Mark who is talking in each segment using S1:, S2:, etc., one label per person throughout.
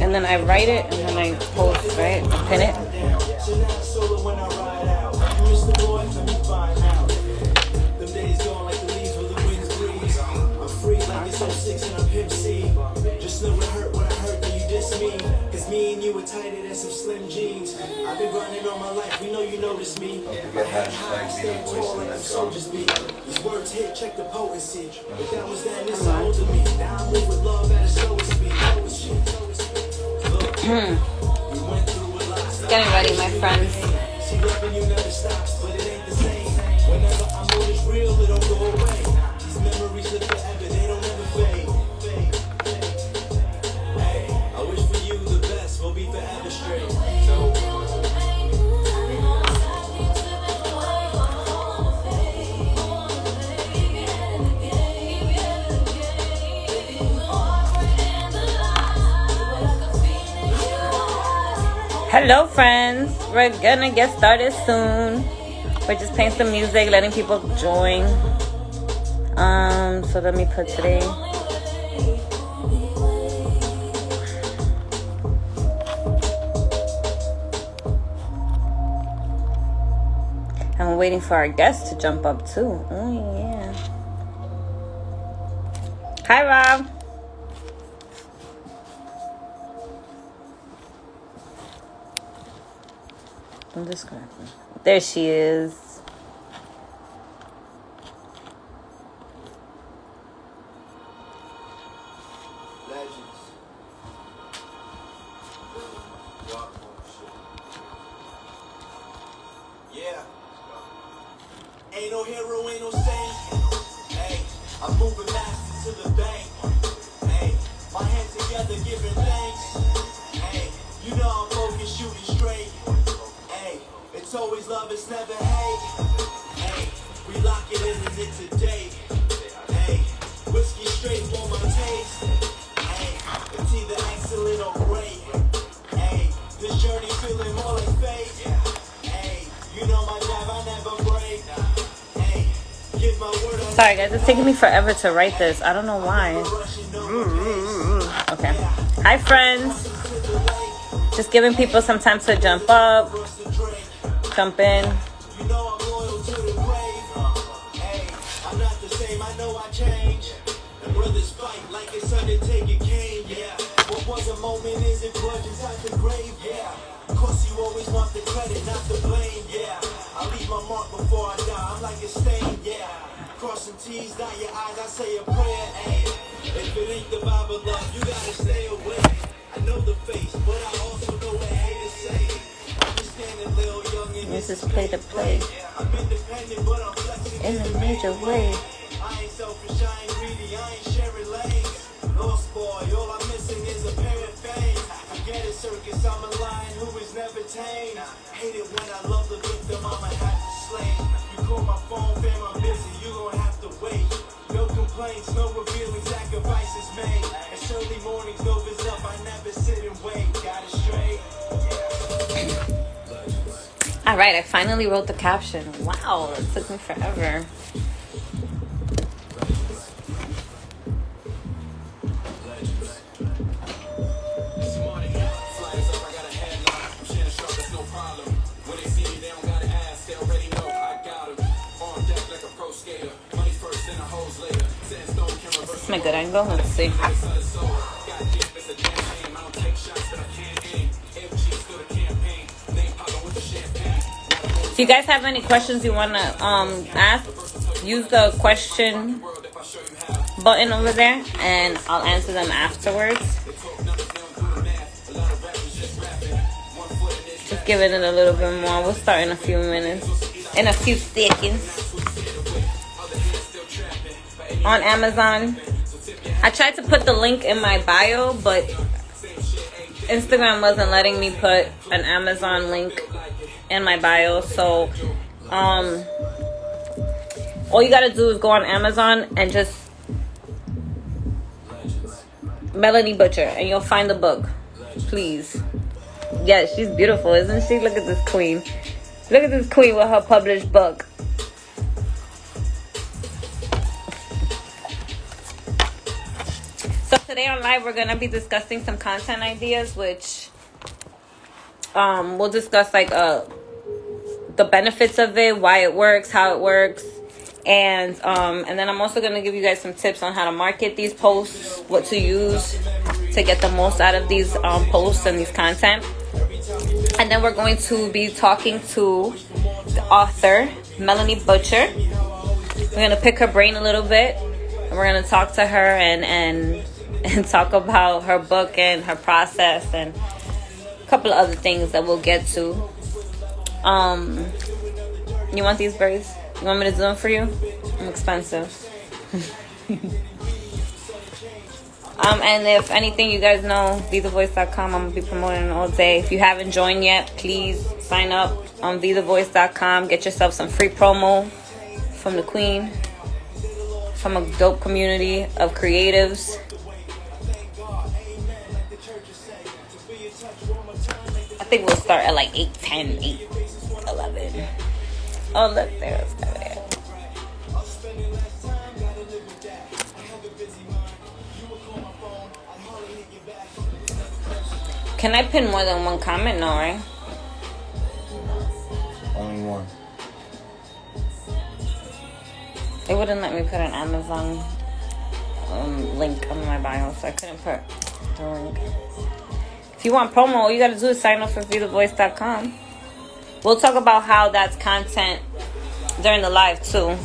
S1: And then I write it, and then I post, right? I pin it.
S2: Just know it hurt when I heard that you dissed me. Cause me and you were tighter than some slim jeans. I've been grinding all my life, we know you notice me. I had high, stand tall like the soldiers be. These words hit, check the potency. But that was then, it's all to me. Now I move with love at a slower speed.
S1: Getting ready, my friends.
S2: See, loving you never stops, but it ain't the same. Whenever I know it's real, it don't go away. These memories live forever, they don't ever fade. I wish for you the best, we'll be forever straight.
S1: Hello, friends. We're gonna get started soon. We're just playing some music, letting people join. So let me put today. And we're waiting for our guests to jump up too. Oh yeah. Hi, Rob. I'm just gonna. There she is.
S2: Yeah. Ain't no hero, ain't no saint. Hey, I'm moving master to the bank. Hey, my hands together giving thanks. Hey, you know I'm focused, shooting straight. Hey, it's always love, it's never hate. Hey, we lock it in and it's a date. Hey, whiskey straight for my taste. Hey, it's either excellent or great. Hey, this journey feeling more like fate. Hey, you know my job, I never break. Hey, give my word.
S1: Sorry, guys. It's taking me forever to write this. I don't know why. Okay. Hi, friends. Just giving people some time to jump up, jump in.
S2: You know I'm loyal to the grave. Hey, I'm not the same, I know I change. And brothers fight like it's Undertaker Kane, yeah. What was a moment isn't grudges at the grave, yeah. Of course you always want the credit, not the blame, yeah. I leave my mark before I die, I'm like a stain, yeah. Crossing T's, dot your eyes, I say a prayer, ayy. If it ain't the Bible love, you gotta stay away. I know the face, but I also know what haters say. Understanding little young and
S1: This is play to play
S2: I'm independent, but I'm flexing
S1: in a major way.
S2: I ain't selfish, I ain't greedy, I ain't sharing lanes. Lost boy, all I'm missing is a pair of fangs. Forget a circus, I'm a lion who is never tamed. Hate it when I love the victim, I'ma have to slay. You call my phone, fam, I'm busy, you gon' have to wait. No complaints, no revealing sacrifices made. It's early mornings, Nova's up, I never sit and wait. Got it straight.
S1: All right, I finally wrote the caption. Wow, it took me forever. This is my good angle. Let's see. If you guys have any questions you want to ask, use the question button over there and I'll answer them afterwards. Just giving it a little bit more. We'll start in a few minutes, in a few seconds. On Amazon. I tried to put the link in my bio, but Instagram wasn't letting me put an Amazon link in my bio. So all you gotta do is go on Amazon and just Melanie Butcher and you'll find the book. Please. Yes, she's beautiful, isn't she? Look at this queen. Look at this queen with her published book. So today on live we're gonna be discussing some content ideas, which we'll discuss like the benefits of it, why it works, how it works, and then I'm also gonna give you guys some tips on how to market these posts, what to use to get the most out of these posts and these content. And then we're going to be talking to the author, Melanie Butcher. We're going to pick her brain a little bit. And we're going to talk to her and talk about her book and her process and a couple of other things that we'll get to. You want these braids? You want me to do them for you? I'm expensive. And if anything, you guys know, BeTheVoice.com. I'm going to be promoting all day. If you haven't joined yet, please sign up on BeTheVoice.com. Get yourself some free promo from the queen, from a dope community of creatives. I think we'll start at like 8:10, 8:11. Oh, look, there's that. Can I pin more than one comment? No, right?
S3: Only one.
S1: It wouldn't let me put an Amazon link on my bio, so I couldn't put the link. If you want promo, all you gotta do is sign up for BeTheVoice.com. We'll talk about how that's content during the live too.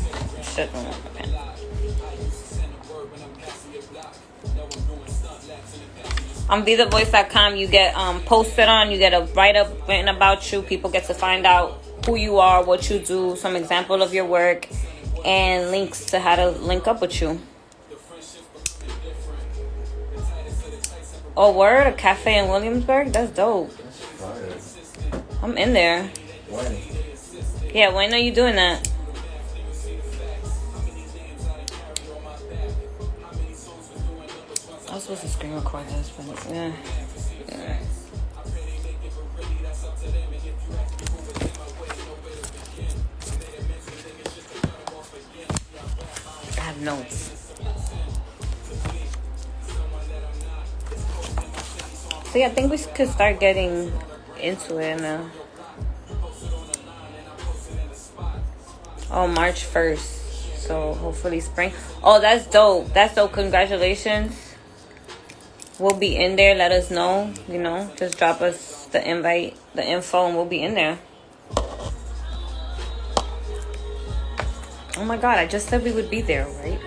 S1: Shit, don't work, man. On BeTheVoice.com, you get posted on, you get a write-up written about you. People get to find out who you are, what you do, some example of your work, and links to how to link up with you. Oh, word? A cafe in Williamsburg? That's dope. I'm in there.
S3: When?
S1: Yeah, when are you doing that? I was supposed to screen record this, but yeah. I have notes. So yeah, I think we could start getting into it now. Oh, March 1st. So hopefully spring. Oh, that's dope. That's dope. Congratulations. We'll be in there. Let us know. You know, just drop us the invite, the info, and we'll be in there. Oh my God, I just said we would be there, right?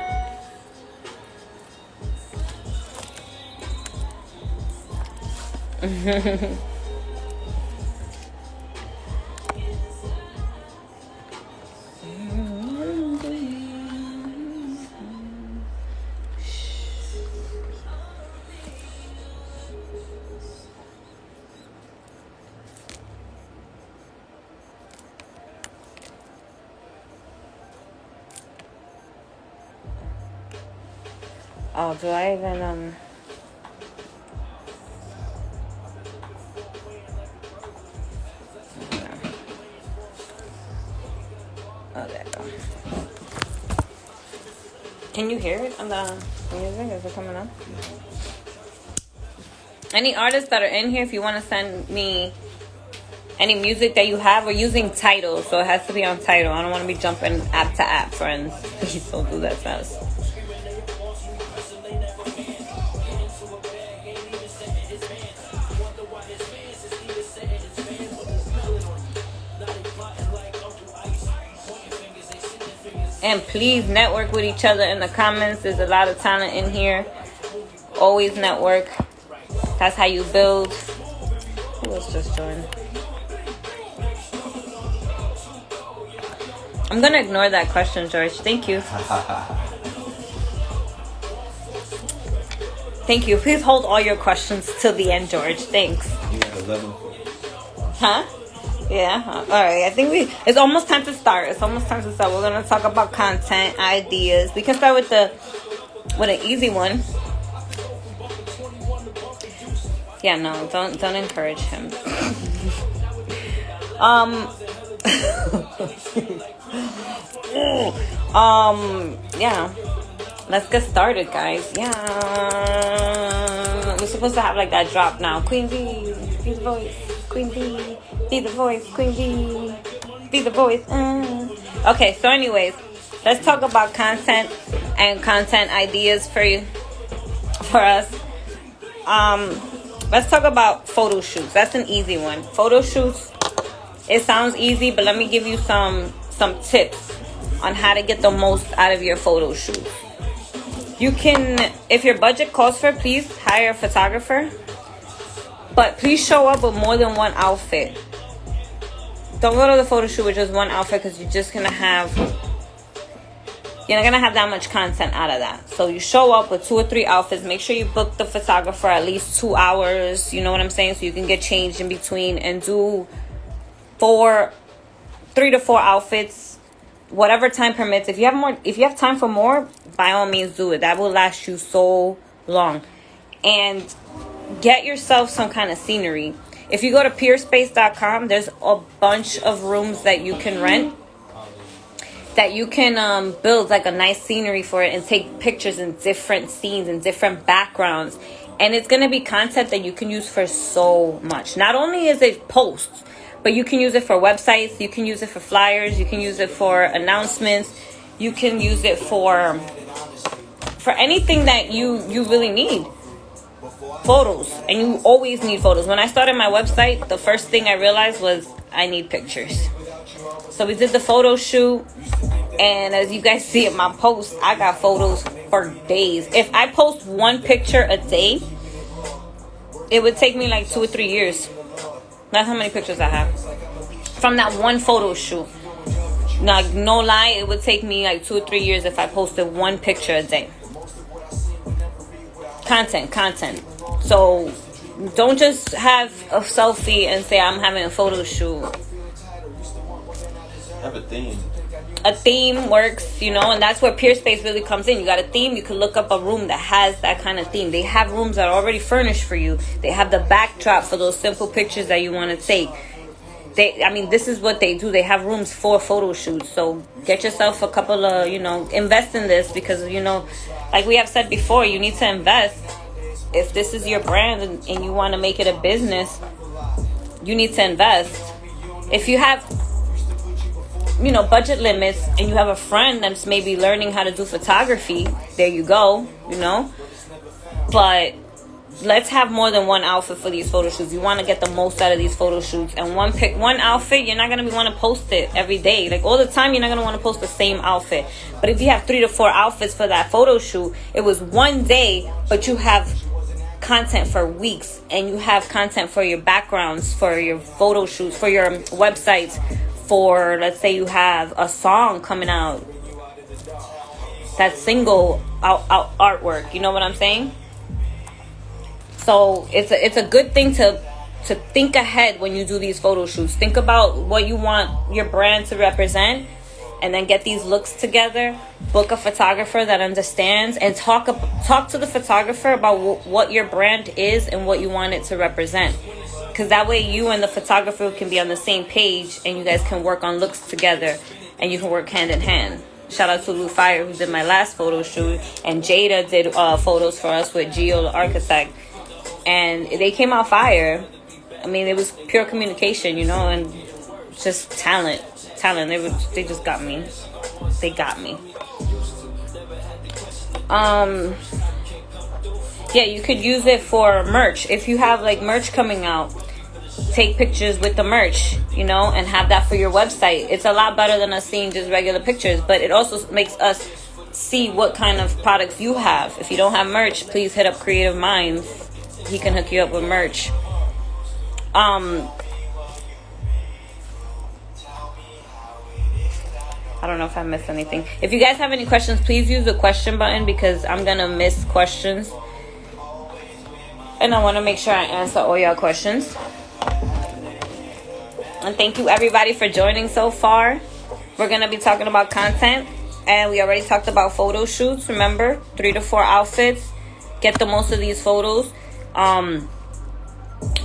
S1: Oh, do I even, Oh, there you go. Can you hear it on the music? Is it coming up? Any artists that are in here, if you want to send me any music that you have, we're using Tidal, so it has to be on Tidal. I don't want to be jumping app to app, friends. Please don't do that to us. And please network with each other in the comments. There's a lot of talent in here. Always network. That's how you build. Who else just joined? I'm going to ignore that question, George. Thank you. Thank you. Please hold all your questions till the end, George. Thanks.
S3: You had 11.
S1: Huh? Yeah. All right. I think it's almost time to start. We're going to talk about content, ideas. We can start with an easy one. Yeah, no, don't encourage him. Yeah. let's get started, guys. Yeah, we're supposed to have like that drop now. Queen B, be the voice. Queen B, be the voice. Queen B, be the voice. Okay, so anyways, let's talk about content and content ideas for us. Let's talk about photo shoots. That's an easy one. Photo shoots, it sounds easy, but let me give you some tips on how to get the most out of your photo shoots. You can, if your budget calls for, please hire a photographer, but please show up with more than one outfit. Don't go to the photo shoot with just one outfit, because you're not gonna have that much content out of that. So you show up with 2 or 3 outfits. Make sure you book the photographer at least 2 hours. You know what I'm saying? So you can get changed in between and do 3 to 4 outfits, whatever time permits. If you have time for more, by all means do it. That will last you so long. And get yourself some kind of scenery. If you go to peerspace.com, there's a bunch of rooms that you can rent, that you can build like a nice scenery for it and take pictures in different scenes and different backgrounds. And it's going to be content that you can use for so much. Not only is it posts, but you can use it for websites, you can use it for flyers, you can use it for announcements, you can use it for anything that you really need. Photos. And you always need photos. When I started my website, the first thing I realized was I need pictures. So we did the photo shoot, and as you guys see in my posts, I got photos for days. If I post one picture a day, it would take me like 2 or 3 years. That's how many pictures I have from that one photo shoot. Now, no lie, it would take me like 2 or 3 years if I posted one picture a day. Content. So don't just have a selfie and say I'm having a photo shoot.
S3: Have a theme.
S1: A theme works, and that's where Peerspace really comes in. You got a theme, you can look up a room that has that kind of theme. They have rooms that are already furnished for you. They have the backdrop for those simple pictures that you want to take. This is what they do. They have rooms for photo shoots. So get yourself a couple of, invest in this, because, like we have said before, you need to invest. If this is your brand and you want to make it a business, you need to invest. If you have budget limits and you have a friend that's maybe learning how to do photography, there you go, But let's have more than one outfit for these photo shoots. You want to get the most out of these photo shoots. And one outfit, you're not going to want to post it every day. Like all the time, you're not going to want to post the same outfit. But if you have 3 to 4 outfits for that photo shoot, it was one day, but you have content for weeks. And you have content for your backgrounds, for your photo shoots, for your websites, for, let's say you have a song coming out, that single out artwork, you know what I'm saying? So it's a good thing to think ahead when you do these photo shoots. Think about what you want your brand to represent, and then get these looks together. Book a photographer that understands, and talk to the photographer about what your brand is and what you want it to represent. Because that way you and the photographer can be on the same page, and you guys can work on looks together, and you can work hand in hand. Shout out to Lou Fire, who did my last photo shoot, and Jada did photos for us with Gio, the architect, and they came out fire. It was pure communication, and just talent. They just got me. They got me. Yeah, you could use it for merch. If you have like merch coming out, take pictures with the merch, and have that for your website. It's a lot better than us seeing just regular pictures, but it also makes us see what kind of products you have. If you don't have merch, please hit up Creative Minds. He can hook you up with merch. I don't know if I missed anything. If you guys have any questions, please use the question button, because I'm gonna miss questions, and I want to make sure I answer all your questions. And thank you everybody for joining so far. We're gonna be talking about content, and we already talked about photo shoots. Remember, 3 to 4 outfits. Get the most of these photos.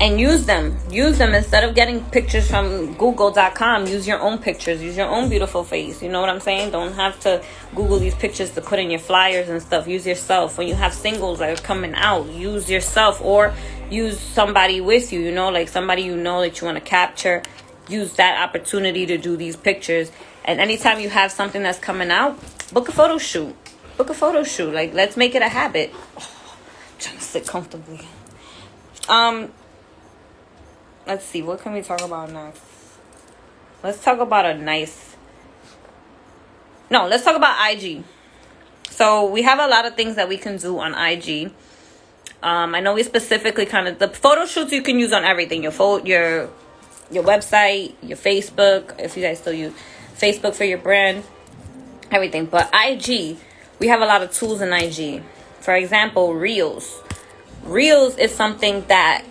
S1: and use them instead of getting pictures from google.com. Use your own pictures, use your own beautiful face. You know what I'm saying? Don't have to Google these pictures to put in your flyers and stuff. Use yourself. When you have singles that are coming out, use yourself, or use somebody with you, you know, like somebody you know that you want to capture. Use that opportunity to do these pictures. And anytime you have something that's coming out, book a photo shoot. Like, let's make it a habit. I'm trying to sit comfortably. Let's see, what can we talk about next? Let's talk about let's talk about IG. So we have a lot of things that we can do on IG. I know we specifically the photo shoots you can use on everything. Your website, your Facebook, if you guys still use Facebook for your brand, everything. But IG, we have a lot of tools in IG. For example, Reels. Reels is something that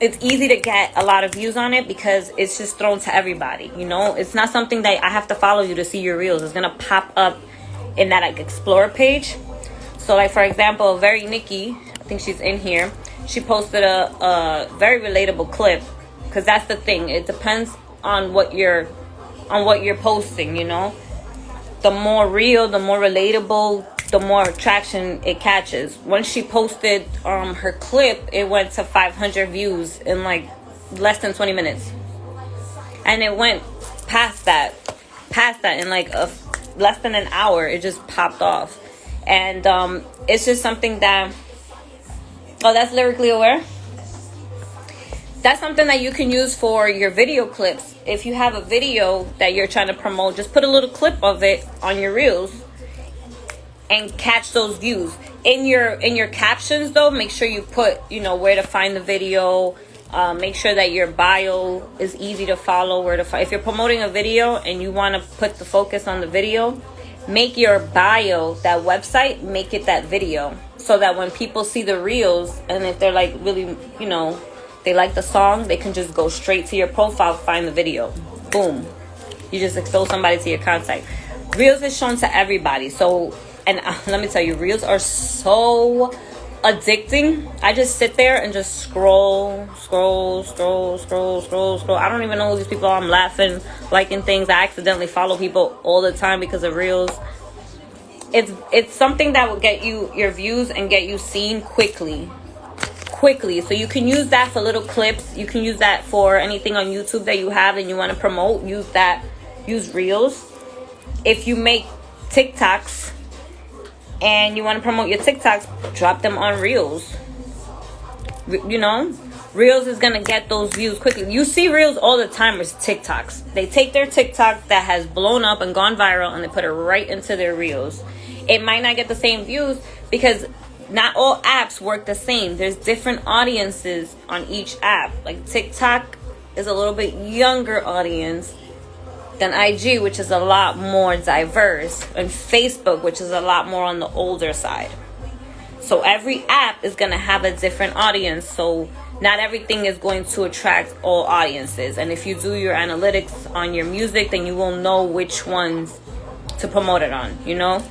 S1: it's easy to get a lot of views on it because it's just thrown to everybody. You know, it's not something that I have to follow you to see your Reels. It's gonna pop up in that like explore page. So like, for example, Very Nikki, I think she's in here, she posted a very relatable clip, because that's the thing, it depends on what you're posting. You know, the more real, the more relatable, the more traction it catches. When she posted her clip, it went to 500 views in like less than 20 minutes, and it went past that in like less than an hour. It just popped off. And it's just something that, that's Lyrically Aware. That's something that you can use for your video clips. If you have a video that you're trying to promote, just put a little clip of it on your Reels and catch those views. In your captions though, make sure you put, you know, where to find the video. Make sure that your bio is easy to follow. If you're promoting a video and you want to put the focus on the video, make your bio, that website, make it that video, so that when people see the Reels, and if they're like really, you know, they like the song, they can just go straight to your profile, find the video, boom, you just expose somebody to your contact. Reels is shown to everybody. So, and let me tell you, Reels are so addicting. I just sit there and just scroll. I don't even know who these people are. I'm laughing, liking things. I accidentally follow people all the time because of Reels. It's something that will get you your views and get you seen quickly. So you can use that for little clips. You can use that for anything on YouTube that you have and you want to promote. Use Reels. If you make TikToks and you want to promote your TikToks, drop them on Reels. You know, Reels is gonna get those views quickly. You see Reels all the time with TikToks. They take their TikTok that has blown up and gone viral and they put it right into their Reels. It might not get the same views because not all apps work the same. There's different audiences on each app. Like TikTok is a little bit younger audience than IG, which is a lot more diverse, and Facebook, which is a lot more on the older side. So every app is going to have a different audience. So not everything is going to attract all audiences. And if you do your analytics on your music, then you will know which ones to promote it on, you know?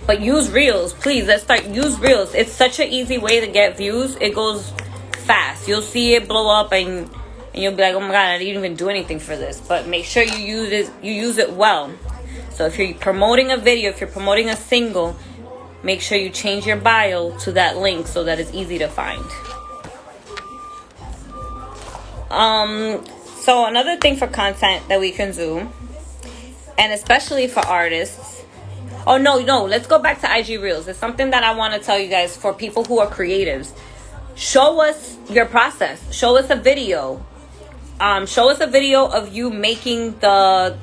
S1: But use Reels, please. Use Reels. It's such an easy way to get views. It goes fast. You'll see it blow up and you'll be like, oh my God, I didn't even do anything for this. But make sure you use it well. So if you're promoting a video, if you're promoting a single, make sure you change your bio to that link so that it's easy to find. So another thing for content that we can do, and especially for artists. Oh, no, let's go back to IG Reels. It's something that I want to tell you guys for people who are creatives. Show us your process. Show us a video. Show us a video of you making Soaked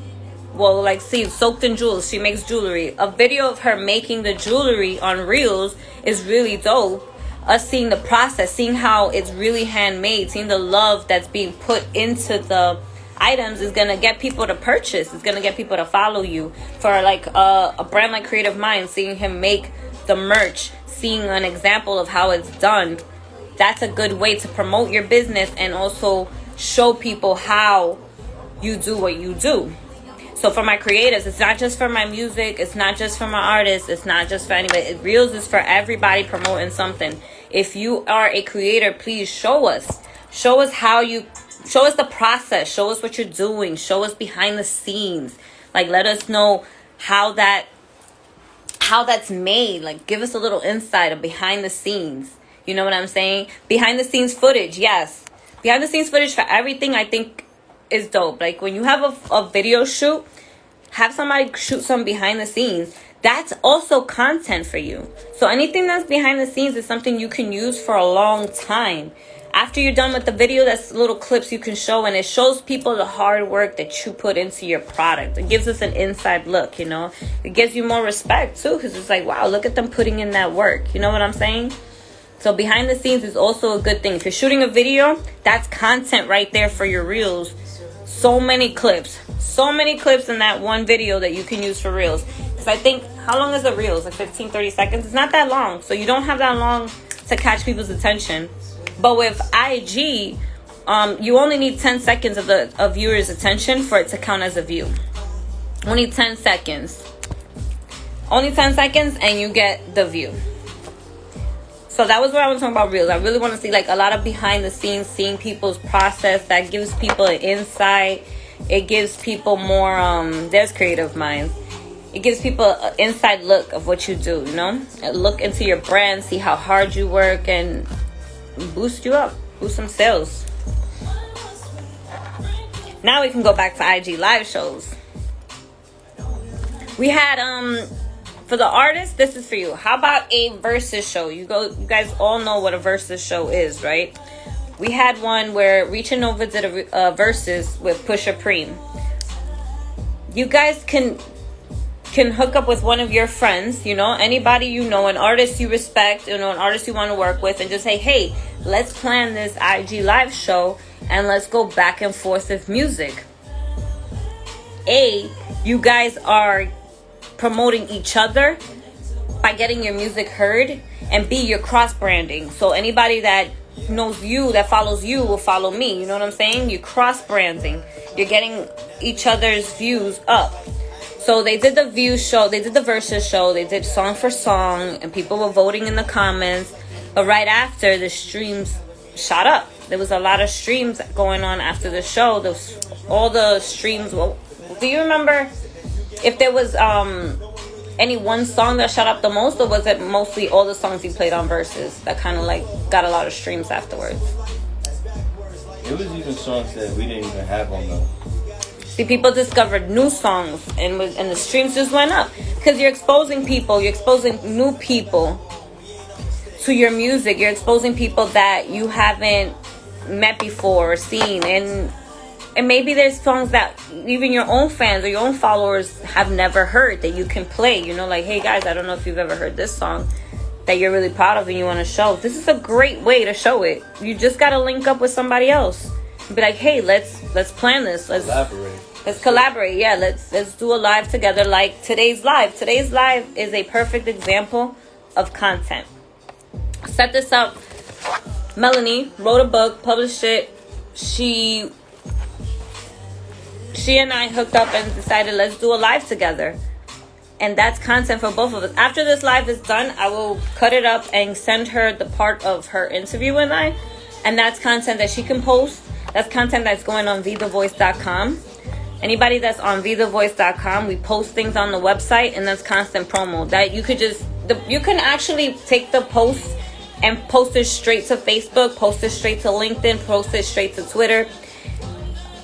S1: in Jewels. She makes jewelry. A video of her making the jewelry on Reels is really dope. Us seeing the process, seeing how it's really handmade, seeing the love that's being put into the items is going to get people to purchase. It's going to get people to follow you. For like a brand like Creative Minds, seeing him make the merch, seeing an example of how it's done, that's a good way to promote your business and also show people how you do what you do. So for my creatives, it's not just for my music, it's not just for my artists, it's not just for anybody. Reels is for everybody promoting something. If you are a creator, please show us. Show us show us the process. Show us what you're doing. Show us behind the scenes. Like, let us know how that's made. Like, give us a little insight of behind the scenes. You know what I'm saying? Behind the scenes footage, yes. Behind the scenes footage for everything, I think, is dope. Like, when you have a video shoot, have somebody shoot some behind the scenes. That's also content for you. So anything that's behind the scenes is something you can use for a long time. After you're done with the video, that's little clips you can show, and it shows people the hard work that you put into your product. It gives us an inside look, you know. It gives you more respect too, because it's like, wow, look at them putting in that work. You know what I'm saying? So behind the scenes is also a good thing. If you're shooting a video, that's content right there for your reels. So many clips in that one video that you can use for reels. Because I think, how long is the reels? Like 15, 30 seconds? It's not that long. So you don't have that long to catch people's attention. But with IG, you only need 10 seconds of the viewer's attention for it to count as a view. Only 10 seconds. Only 10 seconds and you get the view. So that was what I was talking about reels. I really want to see like a lot of behind the scenes, seeing people's process. That gives people an insight. It gives people more, there's creative minds. It gives people an inside look of what you do, you know? Look into your brand, see how hard you work, and boost you up, boost some sales. Now we can go back to IG live shows. We had for the artists, this is for you. How about a versus show? You guys all know what a versus show is, right? We had one where Reaching Nova did a versus with Pusha Preem. You guys can hook up with one of your friends, you know, anybody you know, an artist you respect, you know, an artist you want to work with, and just say, hey, let's plan this IG live show and let's go back and forth with music. A, you guys are promoting each other by getting your music heard, and B, you're cross-branding. So anybody that knows you, that follows you, will follow me. You know what I'm saying? You're cross-branding. You're getting each other's views up. So they did the view show, they did the versus show, they did song for song, and people were voting in the comments. But right after, the streams shot up. There was a lot of streams going on after the show. All the streams. Well, do you remember if there was any one song that shot up the most, or was it mostly all the songs you played on versus that kind of like got a lot of streams afterwards?
S3: It was even songs that we didn't even have on the.
S1: See, people discovered new songs, and the streams just went up. Because you're exposing people. You're exposing new people to your music. You're exposing people that you haven't met before or seen. And maybe there's songs that even your own fans or your own followers have never heard that you can play. You know, like, hey, guys, I don't know if you've ever heard this song that you're really proud of and you want to show. This is a great way to show it. You just got to link up with somebody else. Be like, hey, let's plan this. Let's collaborate. Yeah, let's do a live together like today's live. Today's live is a perfect example of content. Set this up. Melanie wrote a book, published it. She and I hooked up and decided let's do a live together. And that's content for both of us. After this live is done, I will cut it up and send her the part of her interview with I. And that's content that she can post. That's content that's going on VTheVoice.com. Anybody that's on VTheVoice.com, we post things on the website, and that's constant promo. That you can actually take the post and post it straight to Facebook, post it straight to LinkedIn, post it straight to Twitter.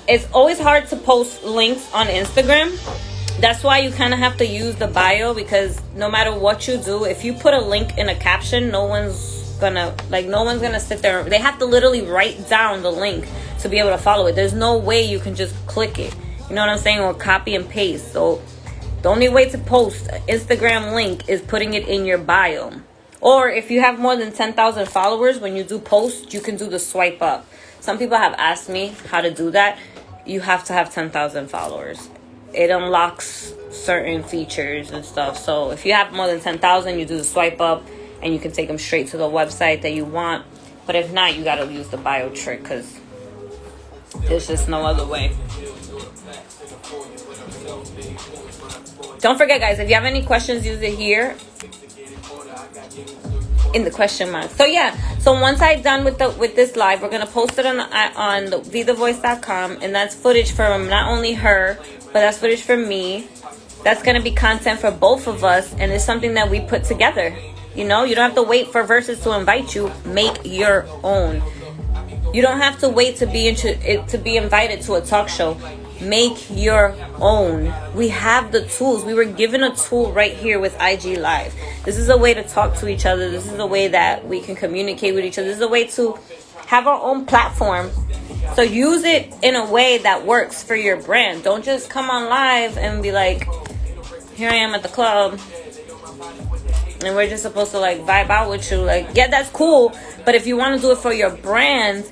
S1: It's always hard to post links on Instagram. That's why you kind of have to use the bio, because no matter what you do, if you put a link in a caption, no one's gonna sit there. They have to literally write down the link to be able to follow it. There's no way you can just click it. You know what I'm saying? Or copy and paste. So the only way to post an Instagram link is putting it in your bio. Or if you have more than 10,000 followers, when you do post, you can do the swipe up. Some people have asked me how to do that. You have to have 10,000 followers. It unlocks certain features and stuff. So if you have more than 10,000, you do the swipe up and you can take them straight to the website that you want. But if not, you got to use the bio trick, because there's just no other way. Don't forget, guys, if you have any questions, use it here. in the question mark. So yeah, so once I'm done with this live, we're gonna post it on thevoice.com, and that's footage from not only her, but that's footage from me. That's gonna be content for both of us, and it's something that we put together. You know, you don't have to wait for Versus to invite you. Make your own. You don't have to wait to be invited to a talk show. Make your own. We have the tools. We were given a tool right here with IG Live. This is a way to talk to each other. This is a way that we can communicate with each other. This is a way to have our own platform. So use it in a way that works for your brand. Don't just come on live and be like, here I am at the club, and we're just supposed to like vibe out with you. Like, yeah, that's cool, but if you want to do it for your brand,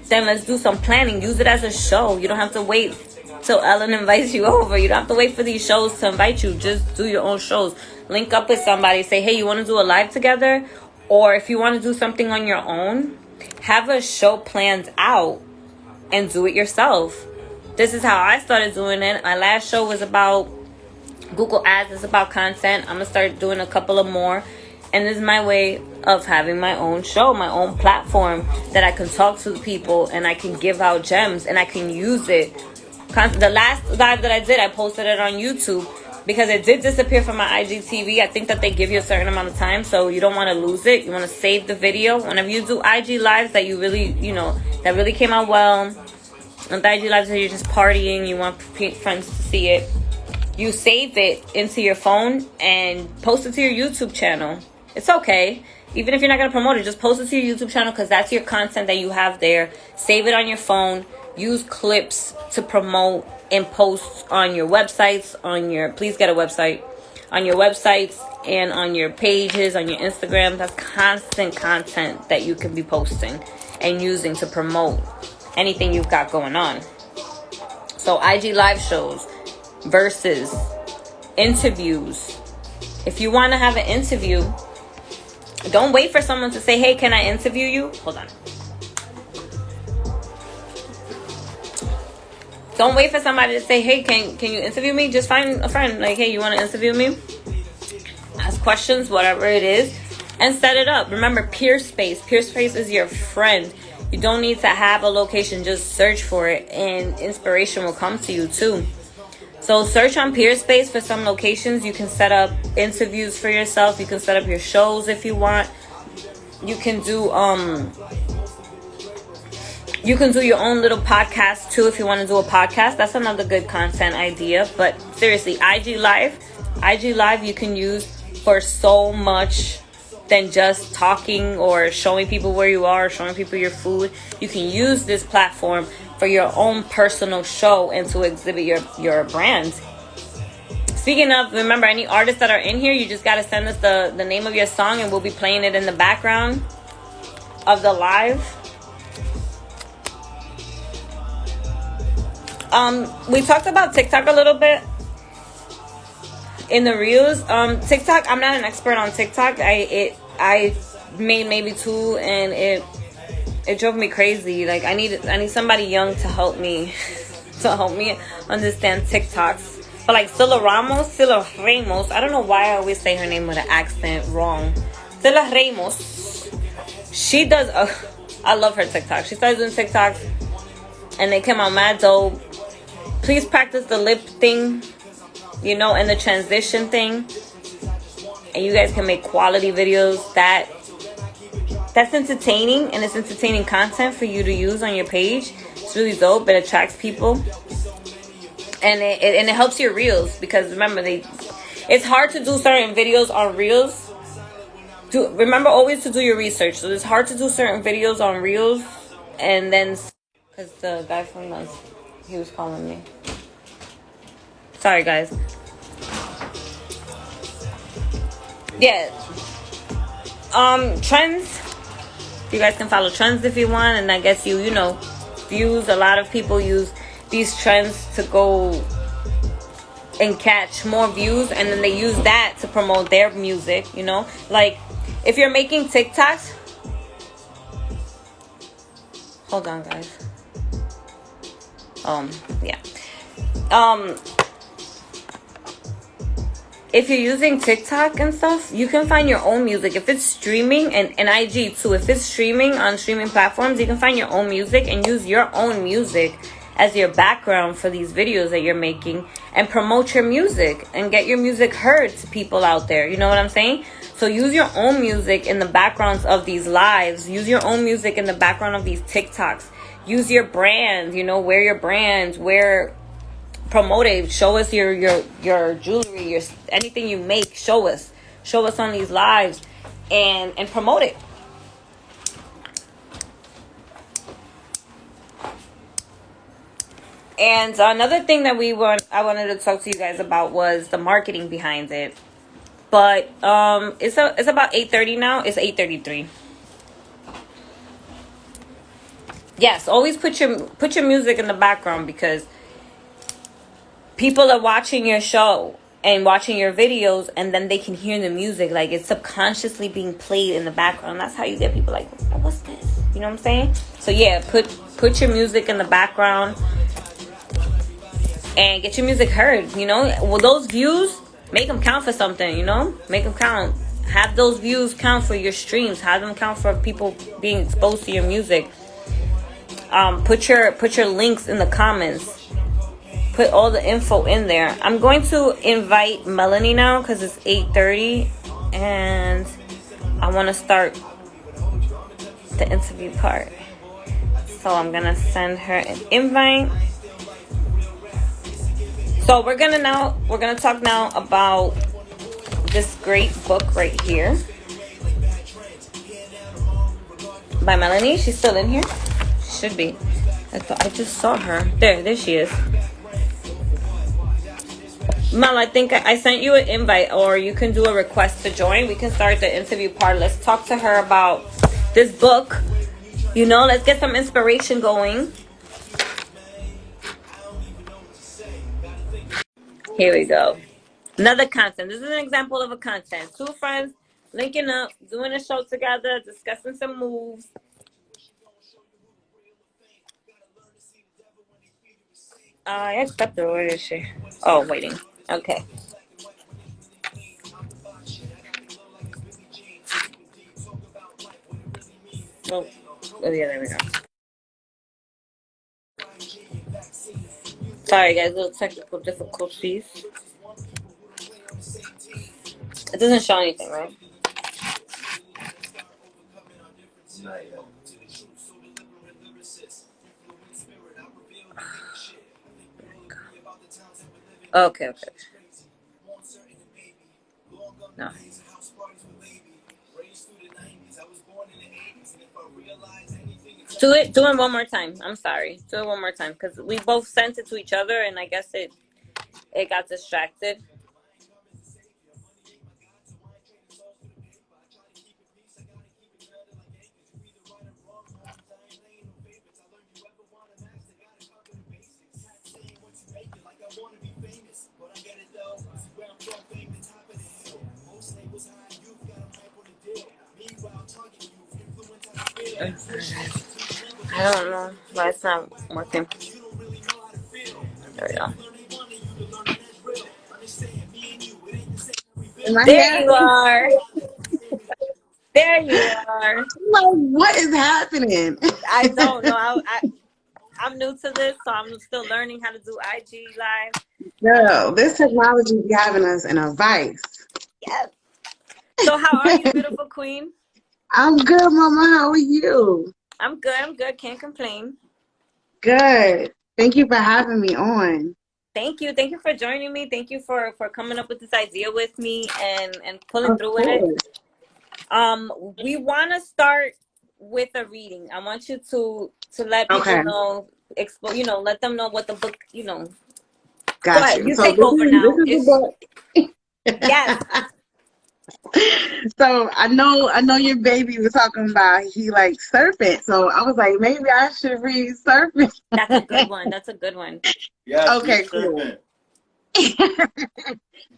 S1: then let's do some planning. Use it as a show. You don't have to wait till Ellen invites you over. You don't have to wait for these shows to invite you. Just do your own shows. Link up with somebody. Say, hey, you want to do a live together? Or if you want to do something on your own, have a show planned out and do it yourself. This is how I started doing it. My last show was about Google Ads. It's about content. I'm going to start doing a couple of more. And this is my way of having my own show, my own platform that I can talk to the people and I can give out gems and I can use it. The last live that I did, I posted it on YouTube because it did disappear from my IGTV. I think that they give you a certain amount of time, so you don't want to lose it. You want to save the video. Whenever you do IG lives that you really, that really came out well, and the IG lives that you're just partying, you want friends to see it, you save it into your phone and post it to your YouTube channel. It's okay. Even if you're not going to promote it, just post it to your YouTube channel because that's your content that you have there. Save it on your phone. Use clips to promote and post on your websites, please get a website, on your websites and on your pages, on your Instagram. That's constant content that you can be posting and using to promote anything you've got going on. So IG live shows, versus interviews. If you want to have an interview, don't wait for someone to say, hey, can I interview you? Hold on. Don't wait for somebody to say, hey, can you interview me? Just find a friend. Like, hey, you want to interview me? Ask questions, whatever it is, and set it up. Remember, Peerspace. Peerspace is your friend. You don't need to have a location. Just search for it, and inspiration will come to you, too. So search on Peerspace for some locations. You can set up interviews for yourself. You can set up your shows if you want. You can do your own little podcast too if you want to do a podcast. That's another good content idea. But seriously, IG Live you can use for so much than just talking or showing people where you are, showing people your food. You can use this platform for your own personal show and to exhibit your brand. Speaking of, remember, any artists that are in here, you just got to send us the name of your song and we'll be playing it in the background of the live. We talked about TikTok a little bit in the reels. TikTok, I'm not an expert on TikTok. I made maybe 2 and it drove me crazy. Like, I need somebody young to help me understand TikToks. But like Silla Ramos, I don't know why I always say her name with an accent wrong. Silla Ramos, she does I love her TikTok. She started doing TikToks and they came out mad dope. Please practice the lip thing, and the transition thing, and you guys can make quality videos that's entertaining, and it's entertaining content for you to use on your page. It's really dope. It attracts people, and it helps your reels, because remember, it's hard to do certain videos on reels. Remember always to do your research. So it's hard to do certain videos on reels, and then because the guy from us, he was calling me. Sorry, guys. Yeah. Trends. You guys can follow trends if you want, and that gets you, views. A lot of people use these trends to go and catch more views, and then they use that to promote their music, Like, if you're making TikToks... Hold on, guys. Yeah. if you're using TikTok and stuff, you can find your own music. If it's streaming, and IG too, if it's streaming on streaming platforms, you can find your own music and use your own music as your background for these videos that you're making, and promote your music and get your music heard to people out there. You know what I'm saying? So use your own music in the backgrounds of these lives. Use your own music in the background of these TikToks. Use your brand, wear your brand, promote it. Show us your jewelry, your anything you make. Show us on these lives, and promote it. And another thing that I wanted to talk to you guys about was the marketing behind it. But it's about 8:30 now. It's 8:33. Yes, always put your music in the background, because people are watching your show and watching your videos, and then they can hear the music. Like, it's subconsciously being played in the background. That's how you get people like, oh, what's this? You know what I'm saying? So yeah, put your music in the background and get your music heard. Well, those views, make them count for something. Make them count. Have those views count for your streams. Have them count for people being exposed to your music. Put your links in the comments. Put all the info in there. I'm going to invite Melanie now because it's 8:30 and I want to start the interview part. So I'm gonna send her an invite. So we're gonna talk now about this great book right here by Melanie. She's still in here. She should be. I just saw her. There she is. Mel, I think I sent you an invite, or you can do a request to join. We can start the interview part. Let's talk to her about this book. Let's get some inspiration going. Here we go. Another content. This is an example of a content. Two friends linking up, doing a show together, discussing some moves. I accepted her. Where is she? Oh, waiting. Okay. Oh, yeah, there we go. Sorry, guys, little technical difficulties. It doesn't show anything, right?
S3: Not yet.
S1: Okay. No. Do it one more time. I'm sorry. Do it one more time, because we both sent it to each other, and I guess it got distracted. I don't know why it's not working. There we go. There you are. There you are.
S4: Like, what is happening?
S1: I don't know. I'm new to this, so I'm still learning how to do IG live.
S4: Girl, this technology be having us in a vice.
S1: Yes. So how are you, beautiful queen?
S4: I'm good, Mama. How are you?
S1: I'm good. Can't complain.
S4: Good. Thank you for having me on.
S1: Thank you for joining me. Thank you for coming up with this idea with me and pulling
S4: Of
S1: through with it. We want to start with a reading. I want you to let people know, let them know what the book,
S4: Got
S1: Go ahead. You
S4: so
S1: take over now.
S4: This is the book.
S1: Yes.
S4: So I know your baby was talking about he likes serpent. So I was like, maybe I should read serpent.
S1: That's a good one.
S3: Yes,
S4: okay, cool.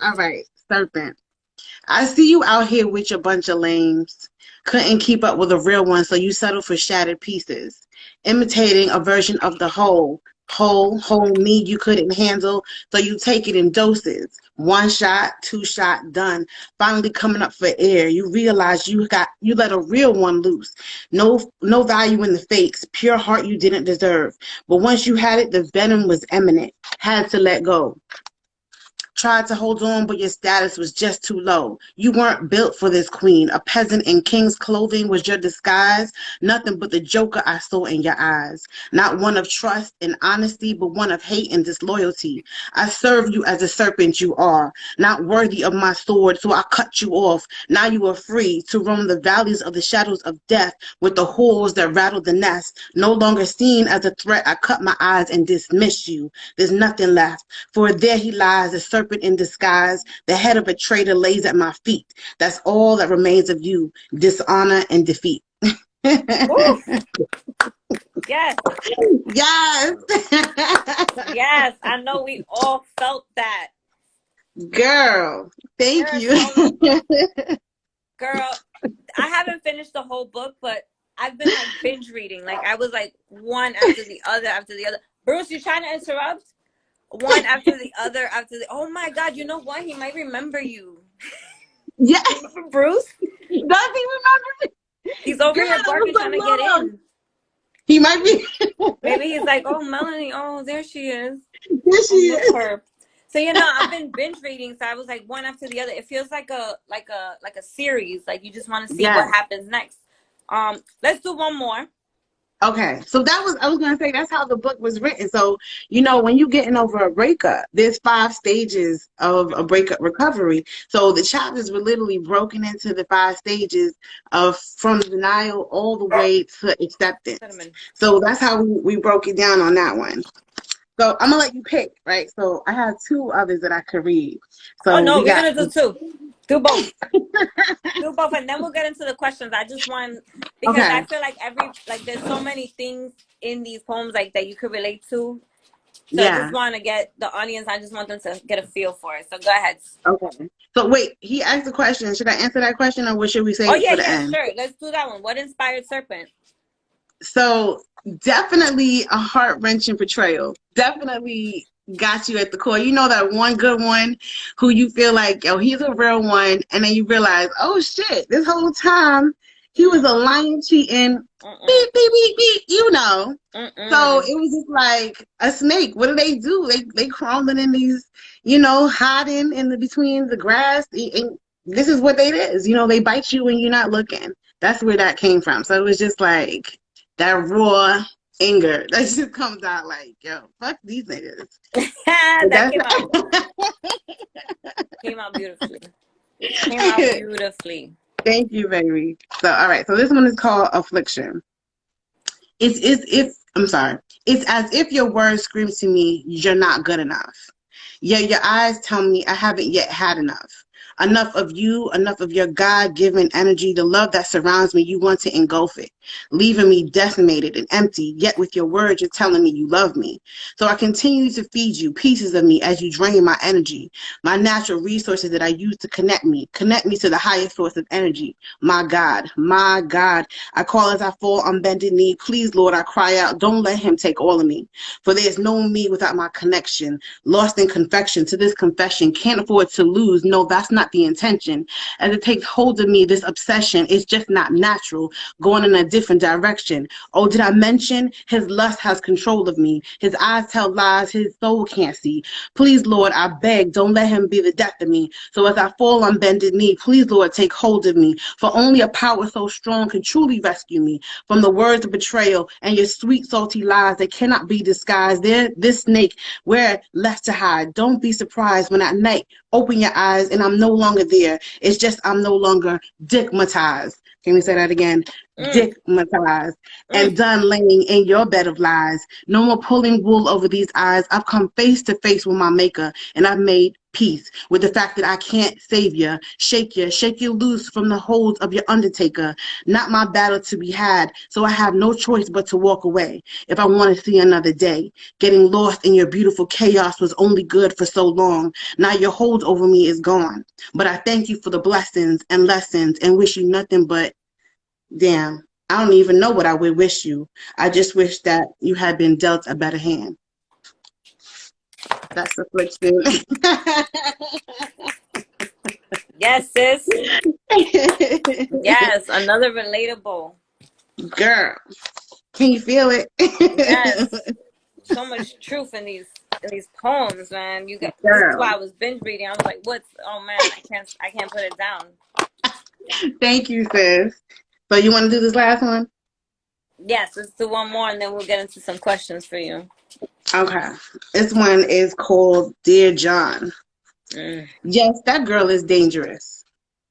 S4: All right, serpent. I see you out here with your bunch of lames. Couldn't keep up with a real one, so you settle for shattered pieces, imitating a version of the whole. Whole meat you couldn't handle, so you take it in doses. One shot, two shot, done. Finally coming up for air, you realize you let a real one loose. No value in the fakes, pure heart you didn't deserve. But once you had it, the venom was imminent. Had to let go. Tried to hold on, but your status was just too low. You weren't built for this, queen. A peasant in king's clothing was your disguise. Nothing but the joker I saw in your eyes. Not one of trust and honesty, but one of hate and disloyalty. I serve you as a serpent you are, not worthy of my sword, so I cut you off. Now you are free to roam the valleys of the shadows of death with the whores that rattle the nest. No longer seen as a threat, I cut my eyes and dismiss you. There's nothing left, for there he lies, a serpent in disguise. The head of a traitor lays at my feet. That's all that remains of you, dishonor and defeat.
S1: Ooh. Yes.
S4: Yes.
S1: Yes. I know we all felt that.
S4: Girl, thank you.
S1: Girl, I haven't finished the whole book, but I've been like binge reading. Like I was like one after the other after the other. Bruce, you trying to interrupt? One after the other after the. Oh my God! You know what? He might remember you.
S4: Yeah.
S1: Remember Bruce?
S4: Does he remember me?
S1: He's over
S4: Girl,
S1: here
S4: that
S1: barking,
S4: was so
S1: trying to get
S4: long.
S1: in.
S4: He might be.
S1: Maybe he's like, "Oh, Melanie. Oh, there she is.
S4: There she
S1: I miss
S4: is.
S1: her." So you know, I've been binge reading. So I was like one after the other. It feels like a series. Like you just want to see
S4: Yes.
S1: what happens next. Let's do one more.
S4: Okay, so I was gonna say that's how the book was written. So, you know, when you getting over a breakup, there's 5 stages of a breakup recovery. So the chapters were literally broken into the 5 stages of from denial all the way to acceptance.
S1: Cinnamon.
S4: So that's how we broke it down on that one. So I'm gonna let you pick, right? So I have 2 others that I could read. So
S1: Oh no,
S4: we
S1: we're
S4: got
S1: gonna do 2. Do both. Do both, and then we'll get into the questions. I just want because I
S4: okay.
S1: feel like there's so many things in these poems like that you could relate to. So I just
S4: Yeah.
S1: want to get the audience. I just want them to get a feel for it. So go ahead.
S4: Okay. So wait, he asked a question. Should I answer that question or what should we
S1: Oh
S4: save it
S1: yeah,
S4: for the
S1: yeah,
S4: end?
S1: sure. Let's do that one. What inspired Serpent?
S4: So definitely a heart-wrenching portrayal. Definitely got you at the core. You know that one good one who you feel like, yo, he's a real one, and then you realize, oh shit, this whole time he was a lying, cheating, beep, beep, beep, beep, you know. So it was just like a snake. What do? They crawling in these, you know, hiding in the between the grass. And this is what they is. You know, they bite you when you're not looking. That's where that came from. So it was just like that raw anger that just comes out like, yo, fuck these niggas.
S1: That came out beautifully. Came out beautifully.
S4: Thank you, baby. So, all right. So this one is called Affliction. It's as if your words scream to me, you're not good enough. Yeah, your eyes tell me I haven't yet had enough. Enough of you, enough of your God-given energy, the love that surrounds me, you want to engulf it, leaving me decimated and empty, yet with your words, you're telling me you love me. So I continue to feed you pieces of me as you drain my energy, my natural resources that I use to connect me to the highest source of energy, my God, my God. I call as I fall on bended knee, please, Lord, I cry out, don't let him take all of me, for there's no me without my connection, lost in confection to this confession, can't afford to lose, no, that's not the intention. As it takes hold of me, this obsession is just not natural, going in a different direction. Oh, did I mention his lust has control of me? His eyes tell lies his soul can't see. Please, Lord, I beg, don't let him be the death of me. So as I fall on bended knee, please, Lord, take hold of me. For only a power so strong can truly rescue me from the words of betrayal and your sweet, salty lies that cannot be disguised. There, this snake, where left to hide. Don't be surprised when at night open your eyes and I'm no longer there. It's just I'm no longer digmatized. Can we say that again? Digmatized and done laying in your bed of lies. No more pulling wool over these eyes. I've come face to face with my maker and I've made peace with the fact that I can't save you, shake you loose from the holds of your undertaker. Not my battle to be had, so I have no choice but to walk away if I want to see another day. Getting lost in your beautiful chaos was only good for so long. Now your hold over me is gone. But I thank you for the blessings and lessons and wish you nothing but, damn, I don't even know what I would wish you. I just wish that you had been dealt a better hand. That's affliction.
S1: Yes, sis. Yes, another relatable.
S4: Girl, can you feel it?
S1: Yes, so much truth in these poems, man. You got this is why
S4: Girl,
S1: I was binge reading. I was like, what's oh man, I can't put it down.
S4: thank you, sis. So you want to do this last one?
S1: Yes, let's do one more and then we'll get into some questions for you.
S4: Okay. This one is called Dear John.
S1: Mm.
S4: Yes, that girl is dangerous.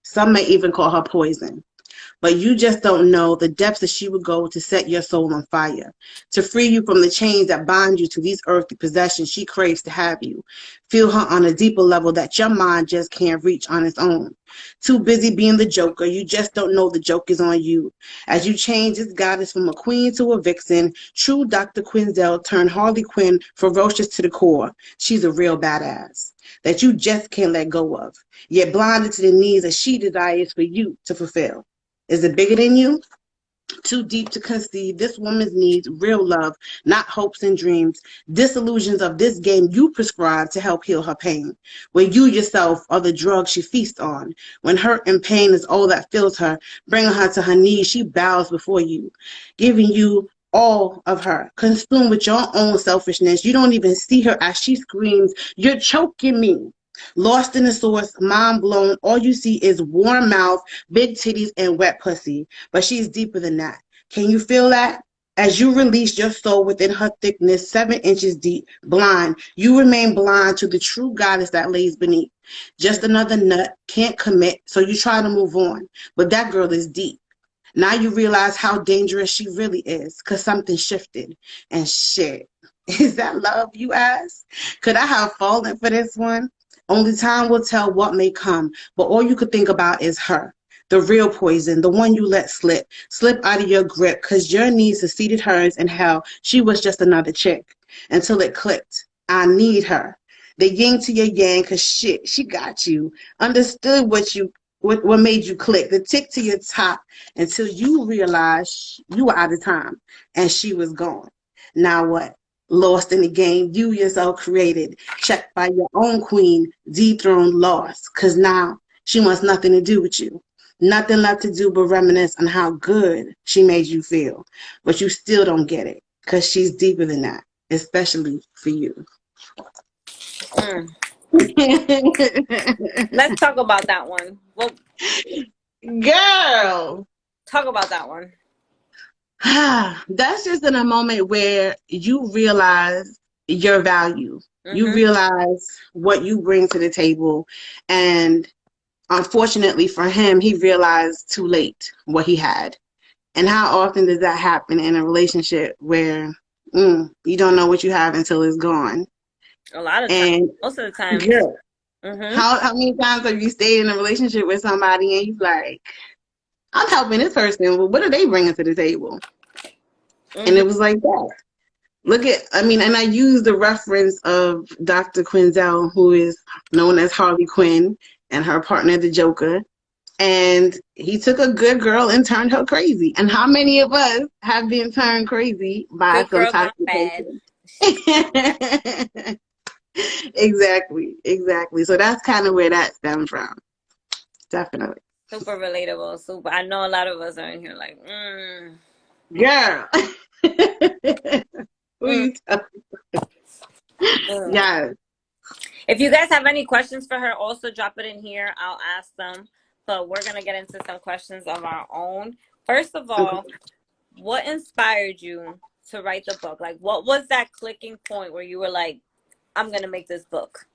S4: Some may even call her poison. But you just don't know the depths that she would go to set your soul on fire, to free you from the chains that bind you to these earthly possessions she craves to have you. Feel her on a deeper level that your mind just can't reach on its own. Too busy being the joker, you just don't know the joke is on you. As you change this goddess from a queen to a vixen, true Dr. Quinzel turned Harley Quinn ferocious to the core. She's a real badass that you just can't let go of, yet blinded to the needs that she desires for you to fulfill. Is it bigger than you? Too deep to conceive. This woman's needs real love, not hopes and dreams. Disillusions of this game you prescribe to help heal her pain. Where you yourself are the drug she feasts on. When hurt and pain is all that fills her, bringing her to her knees, she bows before you, giving you all of her. Consumed with your own selfishness, you don't even see her as she screams, "You're choking me." Lost in the source, mind blown, all you see is warm mouth, big titties, and wet pussy. But she's deeper than that. Can you feel that? As you release your soul within her thickness, 7 inches deep, blind, you remain blind to the true goddess that lays beneath. Just another nut, can't commit, so you try to move on. But that girl is deep. Now you realize how dangerous she really is, because something shifted. And shit, is that love, you ask? Could I have fallen for this one? Only time will tell what may come, but all you could think about is her. The real poison, the one you let slip out of your grip, because your needs succeeded hers, and hell, she was just another chick. Until it clicked. I need her. The yin to your yang, because shit, she got you. Understood what made you click. The tick to your top until you realized you were out of time and she was gone. Now what? Lost in the game you yourself created, checked by your own queen, dethroned, lost, because now she wants nothing to do with you. Nothing left to do but reminisce on how good she made you feel. But you still don't get it, because she's deeper than that, especially for you.
S1: Mm. Let's talk about that one. Well,
S4: Girl.
S1: talk about that one.
S4: That's just in a moment where you realize your value. You realize what you bring to the table. And unfortunately for him, he realized too late what he had. And how often does that happen in a relationship where you don't know what you have until it's gone?
S1: A lot of times.
S4: And
S1: Most of the time.
S4: girl, how many times have you stayed in a relationship with somebody and you like, I'm helping this person, but what are they bringing to the table? And it was like that. And I use the reference of Dr. Quinzel, who is known as Harley Quinn, and her partner, the Joker. And he took a good girl and turned her crazy. And how many of us have been turned crazy by
S1: Good
S4: some
S1: girl gone
S4: toxic
S1: bad.
S4: person? Exactly. So that's kind of where that stems from. Definitely.
S1: Super relatable. Super. I know a lot of us are in here like,
S4: Girl. Who you talking about? Yes.
S1: If you guys have any questions for her, also drop it in here. I'll ask them. But we're going to get into some questions of our own. First of all, what inspired you to write the book? Like, what was that clicking point where you were like, I'm going to make this book?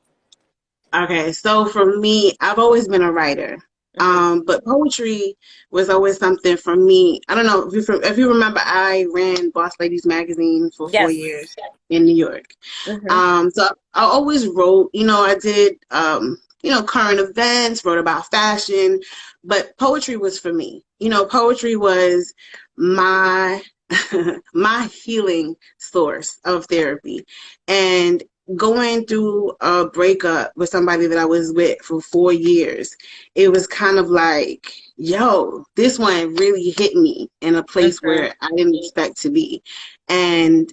S4: Okay, so for me, I've always been a writer. But poetry was always something for me. I don't know if you remember, I ran Boss Ladies magazine for 4 years in New York. So I always wrote. I did current events, wrote about fashion, but poetry was for me. Poetry was my my healing source of therapy, and going through a breakup with somebody that I was with for 4 years, it was kind of like, yo, this one really hit me in a place where I didn't expect to be. And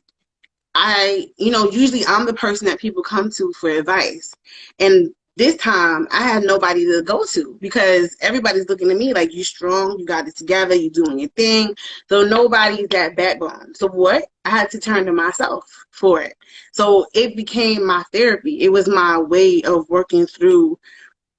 S4: usually I'm the person that people come to for advice. And this time I had nobody to go to because everybody's looking at me like, you strong, you got it together, you doing your thing. So nobody's that backbone. So what? I had to turn to myself for it. So it became my therapy. It was my way of working through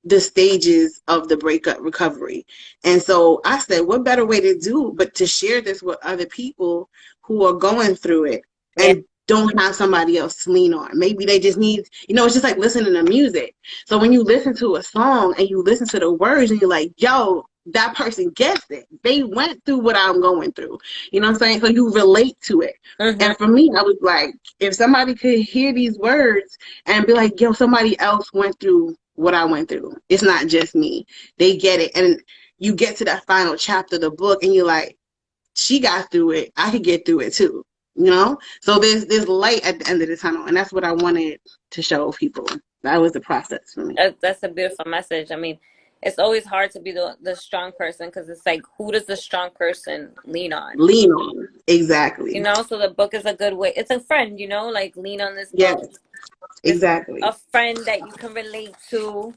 S4: the stages of the breakup recovery. And so I said, what better way to do but to share this with other people who are going through it
S1: Yeah.
S4: and don't have somebody else to lean on. Maybe they just need, it's just like listening to music. So when you listen to a song and you listen to the words and you're like, yo, that person gets it. They went through what I'm going through. You know what I'm saying? So you relate to it.
S1: Mm-hmm.
S4: And for me, I was like, if somebody could hear these words and be like, yo, somebody else went through what I went through. It's not just me. They get it. And you get to that final chapter of the book and you're like, she got through it. I could get through it too. So there's light at the end of the tunnel, and that's what I wanted to show people. That was the process for me.
S1: That's a beautiful message. I mean, it's always hard to be the strong person because it's like, who does the strong person lean on?
S4: Lean on. Exactly.
S1: So the book is a good way. It's a friend, like lean on this
S4: Yes,
S1: book. It's
S4: exactly.
S1: a friend that you can relate to.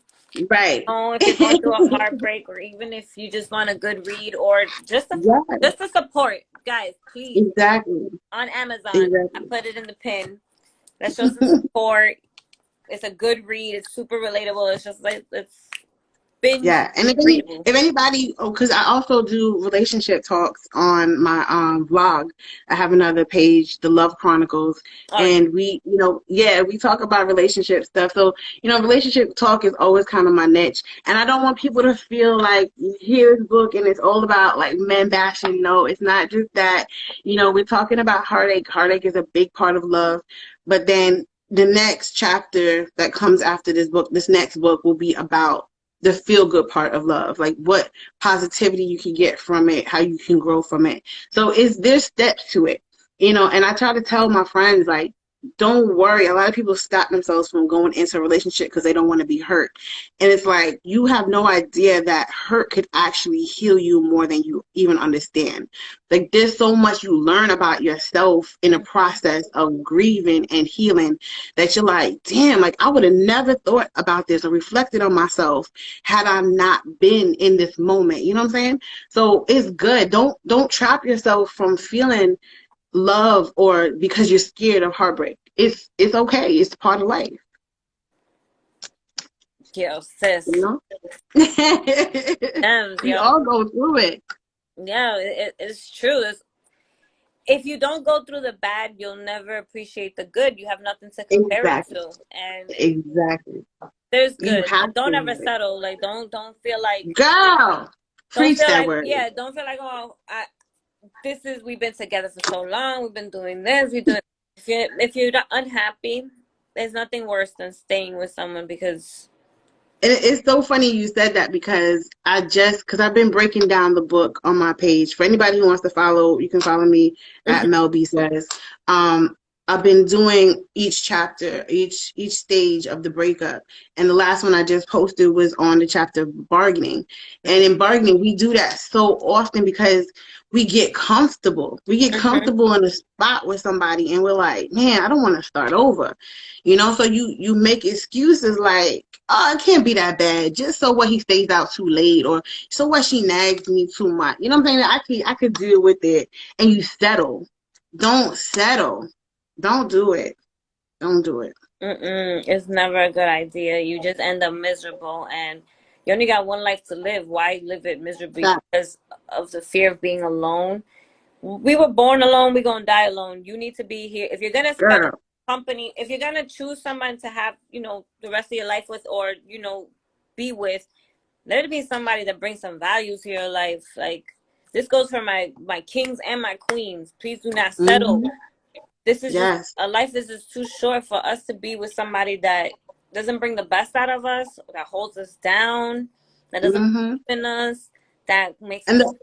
S4: Right.
S1: If you're going through a heartbreak, or even if you just want a good read, or
S4: Yes,
S1: just a support, guys, please,
S4: exactly.
S1: on Amazon. I
S4: Exactly.
S1: put it in the pin. Let's show some support. It's a good read. It's super relatable. It's just like, it's binge
S4: Yeah, and
S1: readable.
S4: if anybody, because I also do relationship talks on my vlog. I have another page, The Love Chronicles,
S1: Oh,
S4: and we talk about relationship stuff. So relationship talk is always kind of my niche, and I don't want people to feel like here's book and it's all about like men bashing. No, it's not just that. We're talking about heartache. Heartache is a big part of love, but then the next chapter that comes after this next book will be about the feel good part of love, like what positivity you can get from it, how you can grow from it. So there's steps to it, and I try to tell my friends, like, don't worry. A lot of people stop themselves from going into a relationship because they don't want to be hurt. And it's like, you have no idea that hurt could actually heal you more than you even understand. Like, there's so much you learn about yourself in the process of grieving and healing that you're like, damn, like I would have never thought about this or reflected on myself had I not been in this moment. You know what I'm saying? So it's good. Don't trap yourself from feeling love or because you're scared of heartbreak. It's okay. It's part of life.
S1: yo, sis.
S4: You know? We
S1: Yo.
S4: all go through it.
S1: Yeah, it's true. If you don't go through the bad, you'll never appreciate the good. You have nothing to compare it
S4: Exactly.
S1: to. And
S4: Exactly.
S1: there's
S4: You
S1: good.
S4: have
S1: Don't ever
S4: to.
S1: settle. Like, don't feel like,
S4: Girl, preach that word.
S1: yeah, don't feel like, oh, we've been together for so long. We've been doing this. We do. If you're not unhappy, there's nothing worse than staying with someone because.
S4: And it's so funny you said that because because I've been breaking down the book on my page. For anybody who wants to follow, you can follow me at Mel B says. I've been doing each chapter, each stage of the breakup. And the last one I just posted was on the chapter of bargaining. And in bargaining, we do that so often because we get comfortable. We get
S1: Mhm.
S4: comfortable in a spot with somebody and we're like, man, I don't want to start over. So you make excuses like, oh, it can't be that bad. Just so what he stays out too late, or so what she nags me too much. You know what I'm saying? I could deal with it, and you settle. Don't settle. Don't do it. Don't do it.
S1: It's never a good idea. You just end up miserable, and you only got one life to live. Why live it miserably?
S4: That
S1: Because of the fear of being alone. We were born alone. We're gonna die alone. You need to be here. If you're gonna spend
S4: girl.
S1: company, if you're gonna choose someone to have, the rest of your life with, or be with, let it be somebody that brings some value to your life. Like, this goes for my kings and my queens. Please do not settle.
S4: Hmm.
S1: This is just
S4: Yes.
S1: a life. This is too short for us to be with somebody that doesn't bring the best out of us, that holds us down, that doesn't
S4: Hmm.
S1: believe in us, that makes
S4: And
S1: us.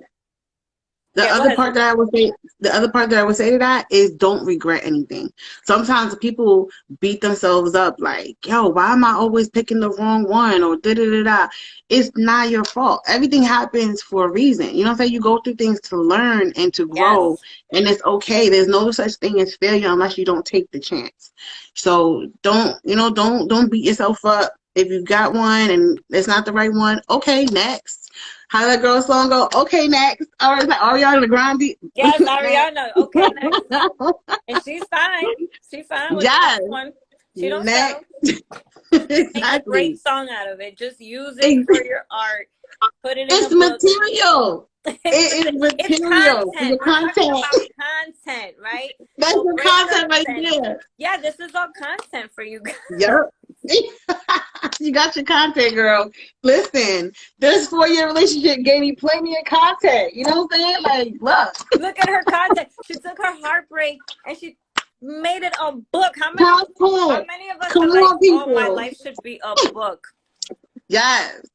S4: The
S1: Yeah, go
S4: other
S1: ahead,
S4: part
S1: sis.
S4: that I would say, the other part that I would say to that is don't regret anything. Sometimes people beat themselves up like, yo, why am I always picking the wrong one or da da da da. It's not your fault. Everything happens for a reason. You know what I'm saying? You go through things to learn and to grow,
S1: Yes.
S4: and it's okay. There's no such thing as failure unless you don't take the chance. So don't beat yourself up. If you got one and it's not the right one, okay, next. How that girl song go? Okay, next. Or is that Ariana Grande?
S1: Yes,
S4: Next.
S1: Ariana. Okay, next. And she's fine. She's fine with the
S4: Yes.
S1: next one. She don't
S4: Next.
S1: settle. Make a great
S4: Exactly.
S1: song out of it. Just use it for
S4: It-
S1: your art. Put it in a
S4: It's
S1: book.
S4: material. It is
S1: It's
S4: material. It's
S1: content.
S4: the
S1: We're talking
S4: content.
S1: about content, right?
S4: That's
S1: So
S4: the
S1: bring us
S4: content right
S1: and
S4: there.
S1: yeah, this is all content for you guys.
S4: Yep. You got your content, girl. Listen, this 4-year relationship gave me plenty of content. You know what I'm saying? Like, look,
S1: Look at her content. She took her heartbreak and she made it a book. How
S4: content.
S1: many of us
S4: Come
S1: are like,
S4: on,
S1: oh, my
S4: people.
S1: life should be a book?
S4: Yes.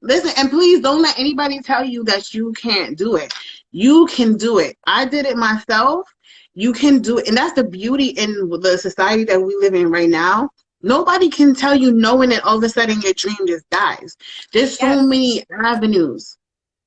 S4: Listen, and please don't let anybody tell you that you can't do it. You can do it. I did it myself. You can do it. And that's the beauty in the society that we live in right now. Nobody can tell you no, and then all of a sudden your dream just dies. There's so
S1: Yes.
S4: many avenues.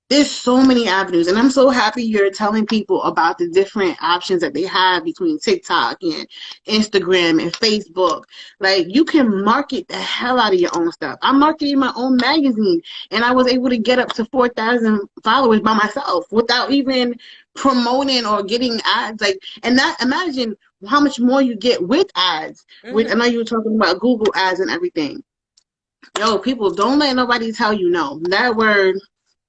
S4: There's so many avenues, and I'm so happy you're telling people about the different options that they have between TikTok and Instagram and Facebook. Like, you can market the hell out of your own stuff. I marketed my own magazine, and I was able to get up to 4,000 followers by myself without even promoting or getting ads. Like, and that, imagine how much more you get with ads. With, I
S1: Hmm.
S4: know you were talking about Google ads and everything. Yo, people, don't let nobody tell you no. That word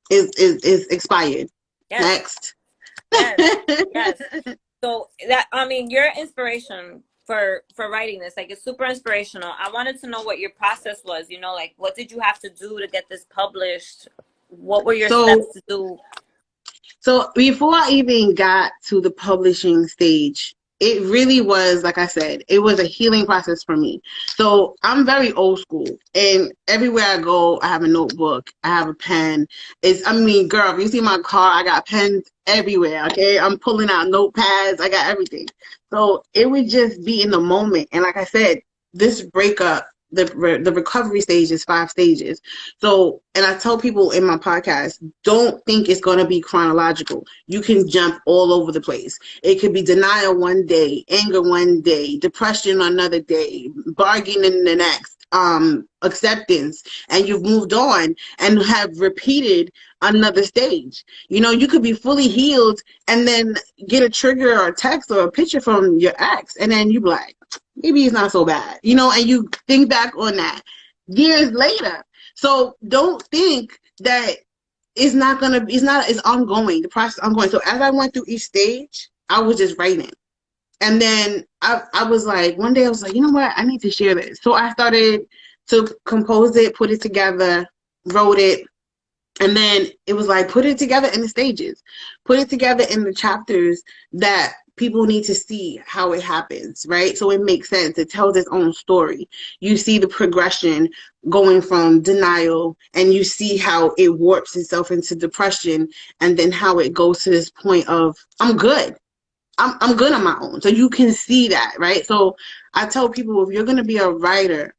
S4: is expired.
S1: Yes.
S4: Next.
S1: Yes. Yes. So that, I mean, your inspiration for writing this, like, it's super inspirational. I wanted to know what your process was. Like, what did you have to do to get this published? What were your steps
S4: so
S1: to do?
S4: So before I even got to the publishing stage, it really was, like I said, it was a healing process for me. So I'm very old school, and everywhere I go, I have a notebook, I have a pen. I mean, girl, if you see my car, I got pens everywhere, okay? I'm pulling out notepads, I got everything. So it would just be in the moment. And like I said, this breakup, the recovery stage is 5 stages. So, and I tell people in my podcast, don't think it's going to be chronological. You can jump all over the place. It could be denial one day, anger one day, depression another day, bargaining the next, acceptance, and you've moved on and have repeated another stage. You could be fully healed and then get a trigger or a text or a picture from your ex, and then you be like, maybe it's not so bad, and you think back on that years later. So don't think that it's ongoing. The process is ongoing. So as I went through each stage, I was just writing. And then I was like, one day I was like, you know what? I need to share this. So I started to compose it, put it together, wrote it, and then it was like, put it together in the stages, put it together in the chapters that people need to see how it happens, right? So it makes sense. It tells its own story. You see the progression going from denial, and you see how it warps itself into depression, and then how it goes to this point of, I'm good. I'm good on my own. So you can see that, right? So I tell people, if you're going to be a writer,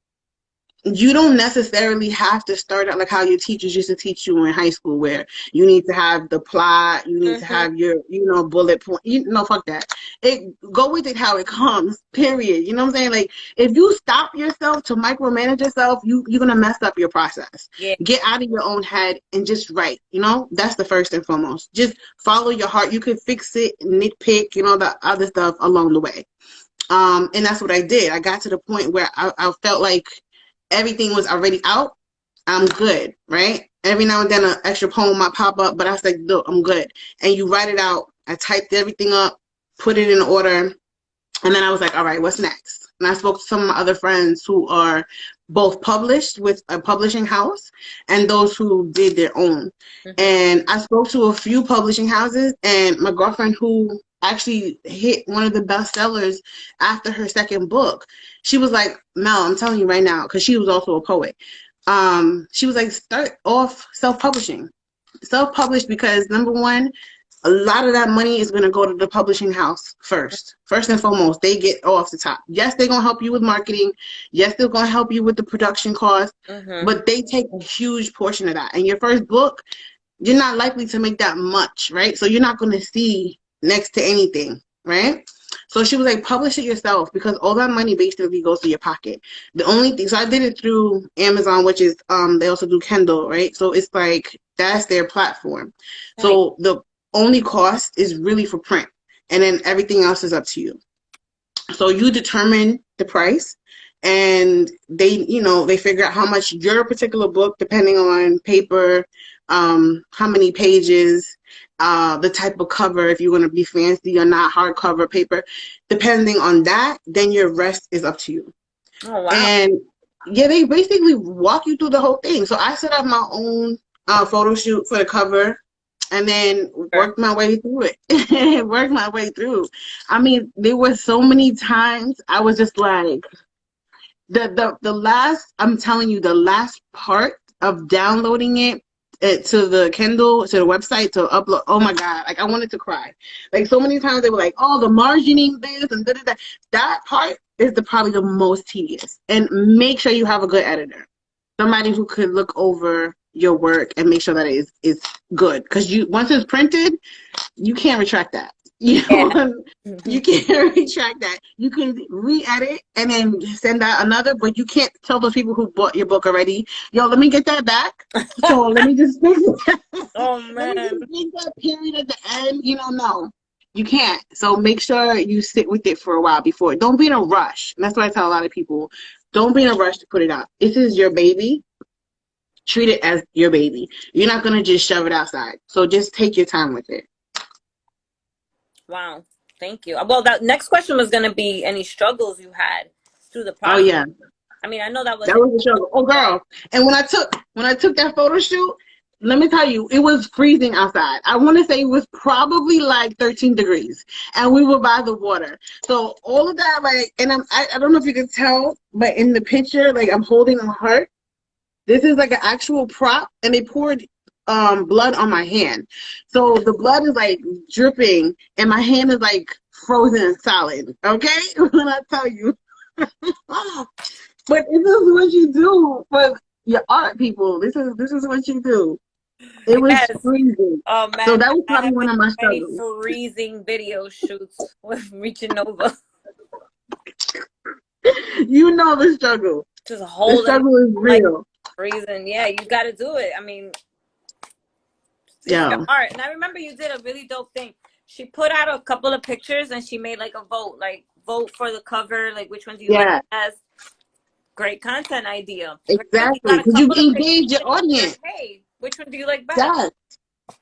S4: you don't necessarily have to start out like how your teachers used to teach you in high school, where you need to have the plot, you need to
S1: Hmm.
S4: have your, bullet point. Fuck that. Go with it how it comes, period. You know what I'm saying? Like, if you stop yourself to micromanage yourself, you're gonna mess up your process.
S1: Yeah.
S4: Get out of your own head and just write. That's the first and foremost. Just follow your heart. You can fix it, nitpick, the other stuff along the way. And that's what I did. I got to the point where I felt like everything was already out. I'm good, right? Every now and then an extra poem might pop up, but I was like, look, I'm good. And you write it out. I typed everything up, put it in order, and then I was like, all right, what's next? And I spoke to some of my other friends who are both published with a publishing house and those who did their own.
S1: Hmm.
S4: And I spoke to a few publishing houses, and my girlfriend, who actually hit one of the bestsellers after her second book, she was like, Mel, I'm telling you right now, because she was also a poet. She was like, start off self-publishing. Self-published because, number one, a lot of that money is going to go to the publishing house first and foremost. They get off the top. Yes, they're going to help you with marketing. Yes, they're going to help you with the production cost, but they take a huge portion of that. And your first book, you're not likely to make that much, right? So you're not going to see next to anything, right? So she was like, publish it yourself, because all that money basically goes to your pocket. The only thing, so I did it through Amazon, which is they also do Kindle, right? So it's like that's their platform. So the only cost is really for print, and then everything else is up to you. So you determine the price, and they figure out how much your particular book, depending on paper, how many pages, the type of cover, if you want to be fancy or not, hardcover, paper, depending on that, then your rest is up to you.
S1: Oh, wow.
S4: And yeah, they basically walk you through the whole thing. So I set up my own photo shoot for the cover, and then worked my way through it. Worked my way through. I mean, there were so many times I was just like, the last, I'm telling you, the last part of downloading it to the Kindle, to the website, to upload, oh my God, like I wanted to cry. Like so many times they were like, oh, the margining this and da-da-da. That part is probably the most tedious. And make sure you have a good editor. Somebody who could look over your work and make sure that it is good. Because once it's printed, you can't retract that. You can't retract that. You can re-edit and then send out another, but you can't tell those people who bought your book already, yo, let me get that back. So let me just fix that.
S1: Oh, man.
S4: Let me just fix that period at the end. No. You can't. So make sure you sit with it for a while before. Don't be in a rush. And that's what I tell a lot of people. Don't be in a rush to put it out. This is your baby. Treat it as your baby. You're not going to just shove it outside. So just take your time with it.
S1: Wow. Thank you. Well, that next question was going to be any struggles you had through the process.
S4: Oh, yeah.
S1: I mean, I know that was
S4: a struggle. Oh, girl. And when I took that photo shoot, let me tell you, it was freezing outside. I want to say it was probably like 13 degrees, and we were by the water. So all of that, like, and I don't know if you can tell, but in the picture, like, I'm holding a heart. This is like an actual prop, and they poured blood on my hand. So the blood is like dripping, and my hand is like frozen and solid. Okay, when I tell you. But this is what you do for your art, people. This is what you do. It was freezing.
S1: Oh, man.
S4: So that was probably one of my struggles.
S1: Freezing video shoots with reaching over.
S4: You know the struggle.
S1: Just holding.
S4: The struggle is real.
S1: Like, freezing. Yeah, you got to do it. I mean,
S4: yeah.
S1: Art. And I remember you did a really dope thing. She put out a couple of pictures and she made like a vote, like vote for the cover, like which one do you like best? Great content idea.
S4: Exactly. Because you engage your audience.
S1: Hey, which one do you like best?
S4: Yes.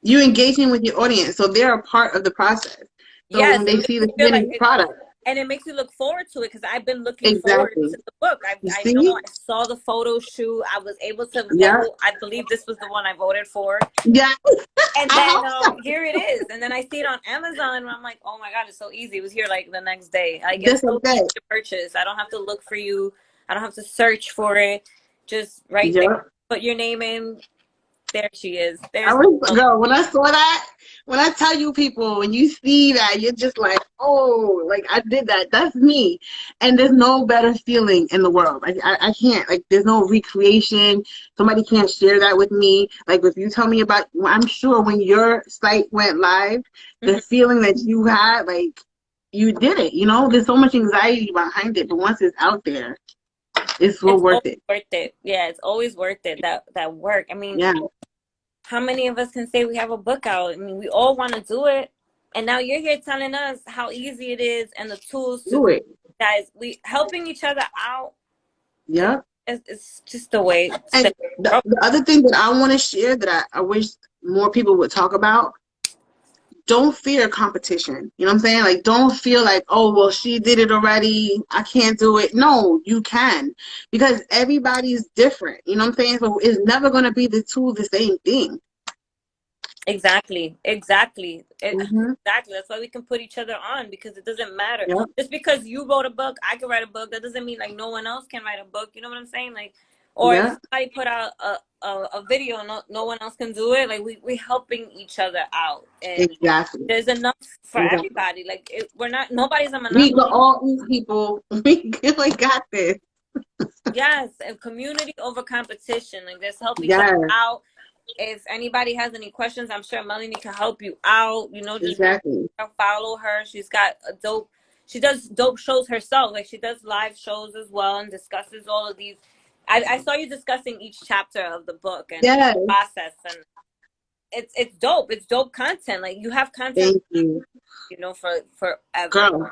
S4: You engaging with your audience, so they're a part of the process. So when they see the finished product.
S1: And it makes you look forward to it, because I've been looking forward to the book. I know I saw the photo shoot. I was able to vote. I believe this was the one I voted for.
S4: Yeah.
S1: And then here it is. And then I see it on Amazon, and I'm like, oh my God, it's so easy. It was here like the next day. I get so easy to purchase. I don't have to look for you. I don't have to search for it. Just right there. Put your name in. There she is.
S4: Girl, when I saw that, when I tell you people, when you see that, you're just like, oh, like I did that. That's me. And there's no better feeling in the world. I can't, like, there's no recreation. Somebody can't share that with me. Like, if you tell me about, I'm sure when your site went live, the feeling that you had, like, you did it. There's so much anxiety behind it. But once it's out there, it's worth it.
S1: Worth it. Yeah, it's always worth it. That work. I mean, how many of us can say we have a book out? I mean, we all want to do it, and now you're here telling us how easy it is and the tools to do it. Guys, we helping each other out.
S4: Yeah,
S1: it's just the way.
S4: And the other thing that I want to share that I wish more people would talk about. Don't fear competition. You know what I'm saying? Like, don't feel like, oh, well, she did it already, I can't do it. No, you can. Because everybody's different. You know what I'm saying? So it's never going to be the same thing.
S1: Exactly. Exactly. That's why we can put each other on, because it doesn't matter. Just because you wrote a book, I can write a book. That doesn't mean like no one else can write a book. You know what I'm saying? Like, Or if
S4: Yeah,
S1: somebody put out a video, no one else can do it. Like we helping each other out, and
S4: exactly.
S1: there's enough for
S4: Exactly.
S1: everybody. Like we're not, nobody's a
S4: We can
S1: monopoly.
S4: all eat people. We got this.
S1: Yes, and community over competition. Like let's help each other
S4: Yes,
S1: out. If anybody has any questions, I'm sure Melanie can help you out. You know, just
S4: exactly.
S1: follow her. She's got a dope. She does dope shows herself. Like she does live shows as well and discusses all of these. I saw you discussing each chapter of the book and the
S4: Yes,
S1: process, and it's dope. It's dope content. Like you have content,
S4: thank you,
S1: for forever.
S4: girl.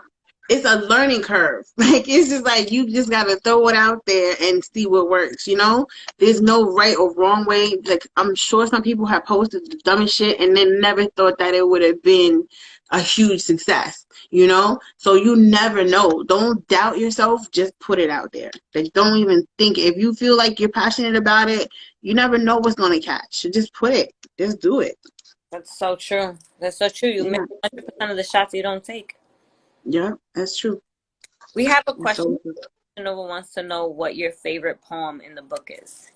S4: It's a learning curve. Like it's just like you just gotta throw it out there and see what works, you know? There's no right or wrong way. Like I'm sure some people have posted the dumbest shit and then never thought that it would have been a huge success, you know? So you never know. Don't doubt yourself, just put it out there. Like don't even think if you feel like you're passionate about it, you never know what's gonna catch. So just put it. Just do it.
S1: That's so true. That's so true. You miss
S4: Yeah.
S1: 100% of the shots you don't take.
S4: Yeah, that's true.
S1: We have a
S4: It's
S1: question.
S4: so true.
S1: Nova wants to know what your favorite poem in the book is,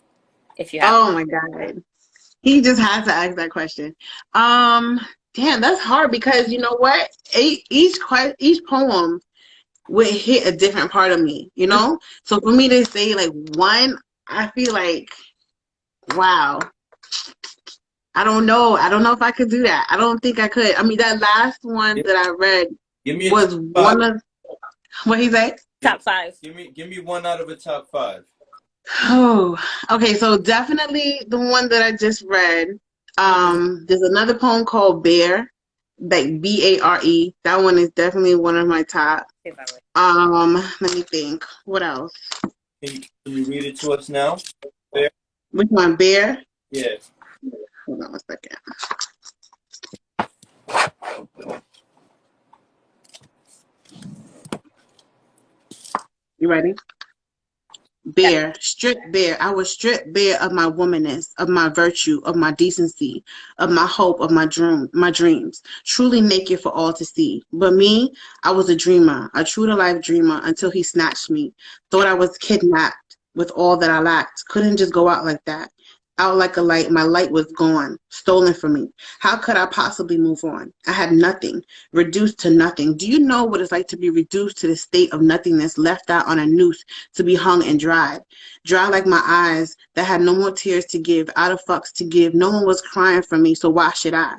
S1: if you have.
S4: Oh my God. He just had to ask that question. Damn, that's hard because you know what? Each poem would hit a different part of me, you know? So for me to say like one, I feel like, wow. I don't know. I don't know if I could do that. I don't think I could. I mean, that last one
S3: Give,
S4: that I read
S3: give me a top
S4: was
S3: five.
S4: one of what he say?
S1: Top five.
S3: Give me one out of a top five.
S4: Oh, okay. So definitely the one that I just read. There's another poem called Bear, like Bare. That one is definitely one of my top. Let me think. What else?
S3: Can you read it to us now? Fair?
S4: Which one? Bear?
S3: Yeah.
S4: Hold on a second. You ready?
S1: Yeah.
S4: Bare, stripped bare. I was stripped bare of my womanness, of my virtue, of my decency, of my hope, of my dreams. Truly naked for all to see. But me, I was a dreamer, a true to life dreamer until he snatched me. Thought I was kidnapped with all that I lacked. Couldn't just go out like that. Out like a light, my light was gone, stolen from me. How could I possibly move on? I had nothing, reduced to nothing. Do you know what it's like to be reduced to the state of nothingness, left out on a noose to be hung and dried? Dry like my eyes that had no more tears to give, out of fucks to give. No one was crying for me, so why should I?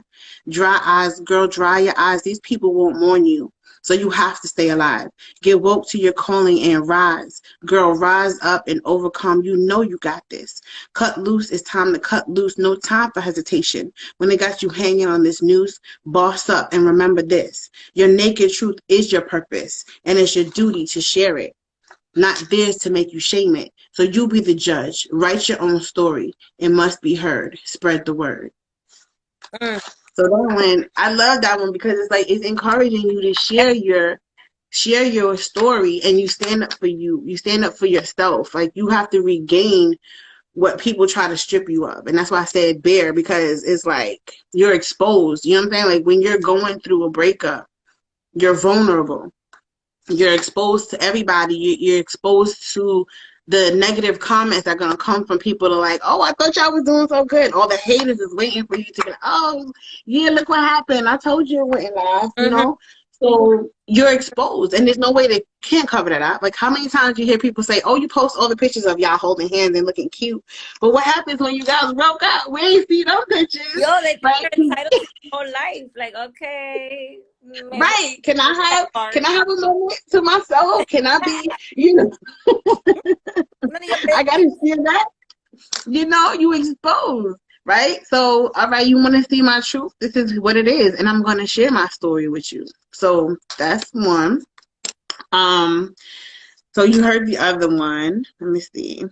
S4: Dry eyes, girl, dry your eyes. These people won't mourn you. So you have to stay alive. Get woke to your calling and rise. Girl, rise up and overcome. You know you got this. Cut loose. It's time to cut loose. No time for hesitation. When they got you hanging on this noose, boss up and remember this. Your naked truth is your purpose, and it's your duty to share it, not theirs to make you shame it. So you be the judge. Write your own story. It must be heard. Spread the word.
S1: Mm.
S4: So that one, I love that one because it's like it's encouraging you to share your story, and you stand up for you. You stand up for yourself. Like you have to regain what people try to strip you of. And that's why I said bare, because it's like you're exposed. You know what I'm saying? Like when you're going through a breakup, you're vulnerable. You're exposed to everybody. You're exposed to the negative comments that are going to come from people to like, oh, I thought y'all was doing so good. All the haters is waiting for you to be like, oh, yeah, look what happened. I told you it wouldn't last, you
S1: Mm-hmm.
S4: know? So you're exposed, and there's no way they can't cover that up. Like, how many times you hear people say, oh, you post all the pictures of y'all holding hands and looking cute. But what happens when you guys broke up? We ain't see those pictures.
S1: Yo, they think
S4: Right?
S1: you're entitled to your whole life. Like, okay, maybe
S4: Right.
S1: that part.
S4: Can I have a moment to myself? Can I be, you know,
S1: None of your
S4: I
S1: business.
S4: gotta see that. You know, you exposed, right? So, all right, you want to see my truth? This is what it is, and I'm going to share my story with you. So that's one. So you heard the other one. Let me see.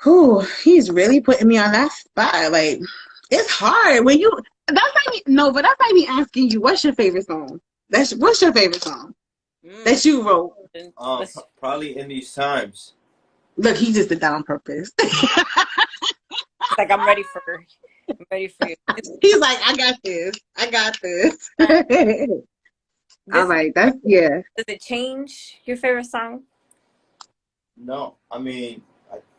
S4: Whew, he's really putting me on that spot. Like, it's hard when you. That's not me. No, but that's not me asking you. What's your favorite song? What's your favorite song that you wrote?
S3: Probably in these times.
S4: Look, he just did that on purpose.
S1: It's like I'm ready for you.
S4: He's like, I got this. I got this. All
S1: This
S4: right, that's yeah.
S1: does it change your favorite song?
S3: No, I mean,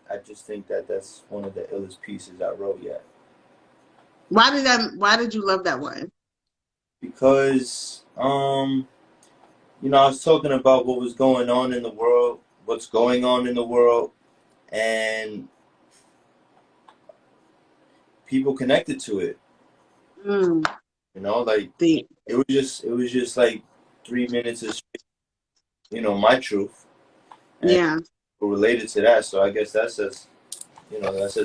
S3: I just think that that's one of the illest pieces I wrote yet.
S4: Why did you love that one?
S3: Because, I was talking about what was going on in the world, what's going on in the world, and people connected to it.
S4: Mm,
S3: Like
S4: the
S3: it was just like 3 minutes of, my truth, and
S4: yeah.
S3: related to that. So I guess that says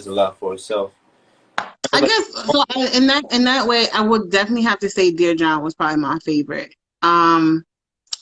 S3: a lot for itself.
S4: I
S3: Like,
S4: guess so. In that way, I would definitely have to say Dear John was probably my favorite.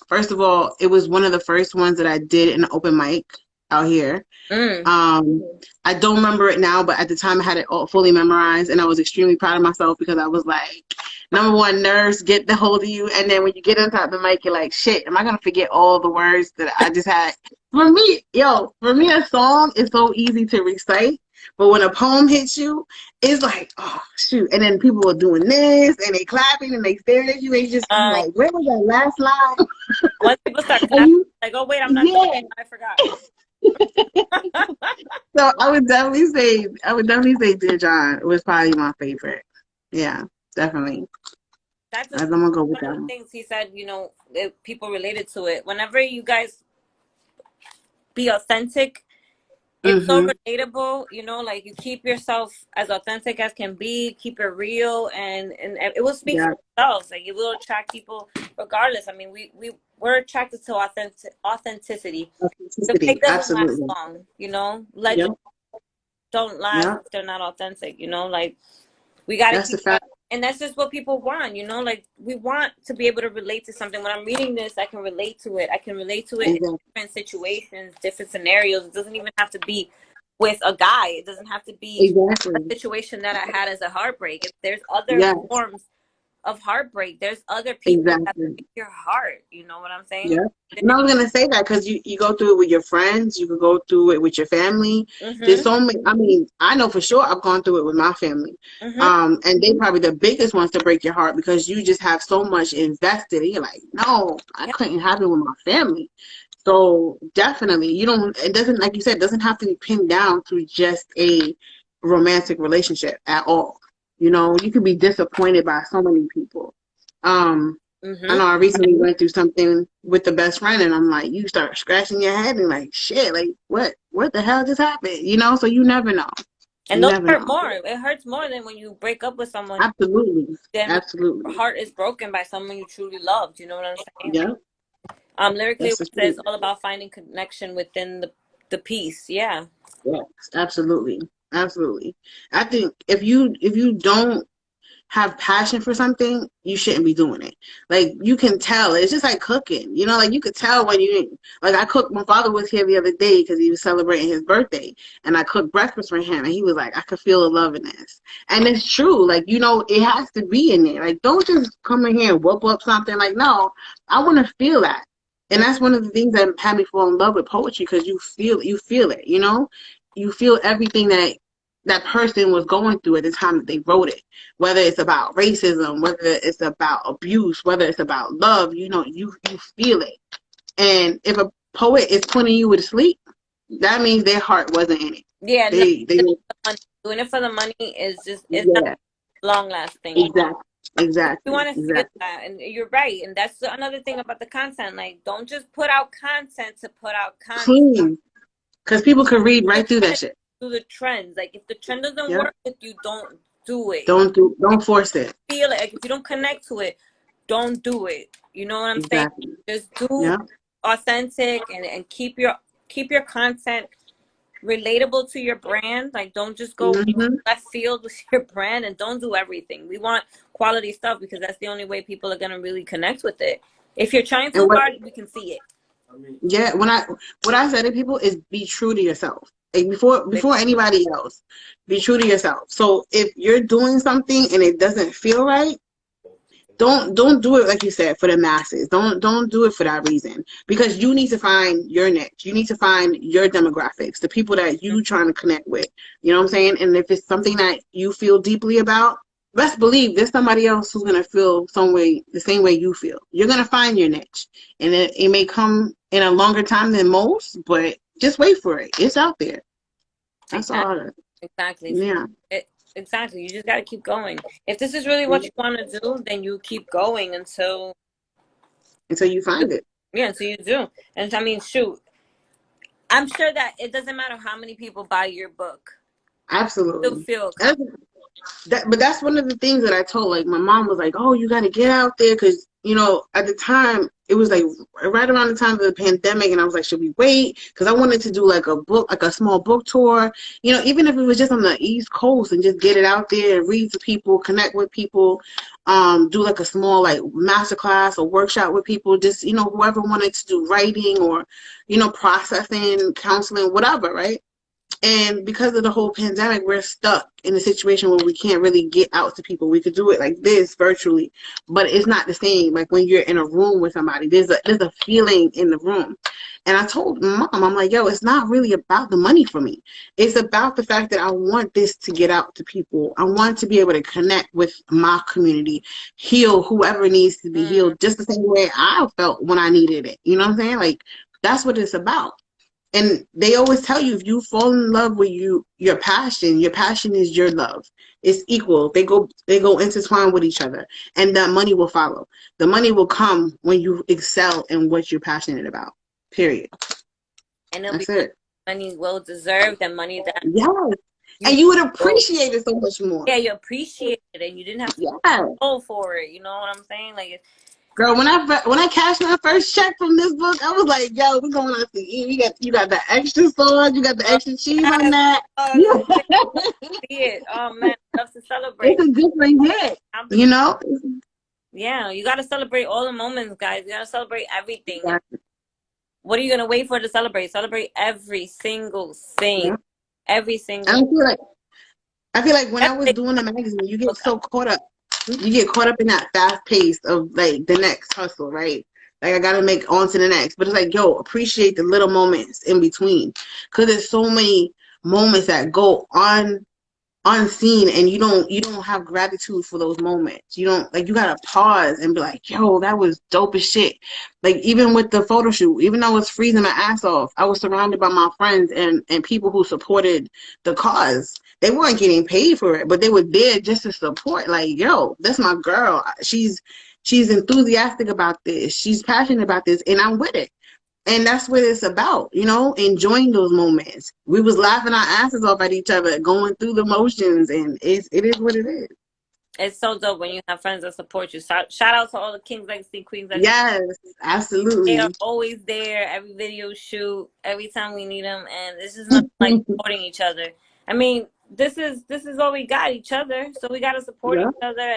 S4: First of all, it was one of the first ones that I did in an open mic out here.
S1: Mm.
S4: Um, I don't remember it now, but at the time I had it all fully memorized, and I was extremely proud of myself because I was like, number one, nerves get the hold of you, and then when you get on top of the mic, you're like, shit, am I gonna forget all the words that I just had? For me, a song is so easy to recite, but when a poem hits you, it's like, oh shoot, and then people are doing this, and they clapping, and they staring at you, and you just be
S1: Um,
S4: like, where was that last line?
S1: once people start
S4: And
S1: clapping,
S4: you,
S1: like, oh wait, I'm not done.
S4: yeah.
S1: I forgot.
S4: So I would definitely say Dear John was probably my favorite. Yeah, definitely.
S1: That's
S4: I'm gonna go with
S1: one of
S4: that
S1: the
S4: one.
S1: things he said. If people related to it. Whenever you guys be authentic, it's so
S4: Mm-hmm.
S1: relatable. Like you keep yourself as authentic as can be, keep it real, and it will speak for
S4: Yeah,
S1: itself. Like it will attract people regardless. I mean, we're attracted to authenticity. The
S4: authenticity.
S1: fake doesn't last
S4: Absolutely.
S1: long. Legends
S4: Yep.
S1: don't last
S4: Yep.
S1: if they're not authentic. Like we got to
S4: That's the
S1: keep that.
S4: fact.
S1: And that's just what people want. Like we want to be able to relate to something. When I'm reading this, I can relate to it. I can relate to it in
S4: Exactly.
S1: different situations, different scenarios. It doesn't even have to be with a guy. It doesn't have to be a
S4: Exactly.
S1: situation that I had as a heartbreak. If there's other
S4: Yes.
S1: forms of heartbreak, there's other people that
S4: Exactly.
S1: break your heart. You know what I'm saying?
S4: Yeah. And I was gonna say that because you go through it with your friends, you could go through it with your family. There's
S1: Mhm.
S4: so many. I mean, I know for sure I've gone through it with my family.
S1: Mhm.
S4: And they probably the biggest ones to break your heart because you just have so much invested. And you're like, no, I
S1: Yeah.
S4: couldn't have it with my family. So definitely, you don't. It doesn't, like you said, it doesn't have to be pinned down to just a romantic relationship at all. You could be disappointed by so many people. Um, I
S1: Mhm.
S4: know I recently went through something with the best friend, and I'm like, you start scratching your head and like, shit, like what the hell just happened? So you never know.
S1: And
S4: You
S1: those
S4: never
S1: hurt
S4: know.
S1: more. It hurts more than when you break up with someone.
S4: Absolutely,
S1: Then when your
S4: absolutely.
S1: heart is broken by someone you truly loved. You know what I'm saying?
S4: Yeah,
S1: Lyrically,
S4: that's
S1: it
S4: the
S1: says
S4: truth.
S1: all about finding connection within the piece. Yeah.
S4: Yes, absolutely, absolutely. I think if you don't have passion for something, you shouldn't be doing it. Like you can tell. It's just like cooking. Like you could tell when you like I cooked my father was here the other day because he was celebrating his birthday and I cooked breakfast for him and he was like, I could feel the love in this. And it's true. Like, it has to be in there. Like don't just come in here and whoop up something. Like, no, I wanna feel that. And that's one of the things that had me fall in love with poetry because you feel it, you feel everything that person was going through at the time that they wrote it, whether it's about racism, whether it's about abuse, whether it's about love, you feel it. And if a poet is putting you to sleep, that means their heart wasn't in it.
S1: Yeah. No,
S4: They
S1: money. Doing it for the money is not
S4: yeah,
S1: long lasting.
S4: exactly,
S1: You
S4: exactly,
S1: want to feel
S4: exactly.
S1: that, and you're right. And that's another thing about the content. Like, don't just put out content to put out content.
S4: Clean, because people could read
S1: The
S4: right through that
S1: trend,
S4: shit.
S1: do the trends. Like, if the trend doesn't
S4: Yeah,
S1: work with you, don't do it.
S4: don't force it.
S1: Feel it. Like, if you don't connect to it, don't do it. You know what I'm saying?
S4: Exactly.
S1: Just do
S4: Yeah.
S1: authentic and keep your content relatable to your brand. Like, don't just go
S4: Hmm.
S1: left field with your brand, and don't do everything. We want quality stuff because that's the only way people are gonna really connect with it. If you're trying
S4: And
S1: too hard, we can see it.
S3: I mean,
S4: yeah, what I say to people is be true to yourself. Like before anybody else, be true to yourself. So if you're doing something and it doesn't feel right, don't do it like you said for the masses. Don't do it for that reason because you need to find your niche. You need to find your demographics, the people that you trying to connect with. You know what I'm saying? And if it's something that you feel deeply about, best believe there's somebody else who's gonna feel the same way you feel. You're gonna find your niche, and it may come in a longer time than most, but Just wait for it. It's out there. That's
S1: Exactly.
S4: all.
S1: Exactly.
S4: Yeah.
S1: Exactly. You just got to keep going. If this is really what you want to do, then you keep going
S4: Until you find it.
S1: yeah, until you do. And I mean, shoot, I'm sure that it doesn't matter how many people buy your book. You'll
S4: Absolutely.
S1: feel
S4: But that's one of the things that I told, like, my mom was like, oh, you got to get out there. Because, at the time, it was like right around the time of the pandemic. And I was like, should we wait? Because I wanted to do like a small book tour, even if it was just on the East Coast, and just get it out there and read to people, connect with people, do like a small like masterclass or workshop with people, just, whoever wanted to do writing or, processing, counseling, whatever, right? And because of the whole pandemic, we're stuck in a situation where we can't really get out to people. We could do it like this virtually, but it's not the same. Like when you're in a room with somebody, there's a feeling in the room. And I told mom, I'm like, yo, it's not really about the money for me. It's about the fact that I want this to get out to people. I want to be able to connect with my community, heal whoever needs to be healed, just the same way I felt when I needed it. You know what I'm saying? Like, that's what it's about. And they always tell you, if you fall in love with your passion is your love. It's equal. They go intertwined with each other, and that money will follow. The money will come when you excel in what you're passionate about. Period.
S1: and it'll
S4: That's
S1: be
S4: it.
S1: money well deserved and money that
S4: Yes. And you would appreciate it so much more.
S1: yeah, you appreciate it, and you didn't have to
S4: Yeah.
S1: go for it. You know what I'm saying? Like,
S4: Girl, when I cashed my first check from this book, I was like, yo, we're going out to eat. You got the extra sauce, you got the extra cheese on that. Yeah.
S1: see it. Oh man, love to celebrate.
S4: It's a different hit, you know?
S1: Yeah, you got to celebrate all the moments, guys. You got to celebrate everything.
S4: Exactly.
S1: What are you gonna wait for to celebrate? Celebrate every single thing.
S4: Yeah.
S1: Every
S4: And
S1: single.
S4: I feel like when I was doing the magazine, you get so caught up. You get caught up in that fast pace of like the next hustle, right? Like I gotta make on to the next. But it's like, yo, appreciate the little moments in between. Cause there's so many moments that go unseen, and you don't have gratitude for those moments. You don't, like, you gotta pause and be like, yo, that was dope as shit. Like even with the photo shoot, even though I was freezing my ass off, I was surrounded by my friends and people who supported the cause. They weren't getting paid for it, but they were there just to support. Like, yo, that's my girl. She's enthusiastic about this, she's passionate about this, and I'm with it. And that's what it's about, enjoying those moments. We was laughing our asses off at each other, going through the motions, and it is what it is.
S1: It's so dope when you have friends that support you. Shout out to all the Kings Legacy Queens.
S4: Yes, absolutely.
S1: They are always there, every video shoot, every time we need them, and this is not like supporting each other. I mean, this is all we got, each other. So we got to support each other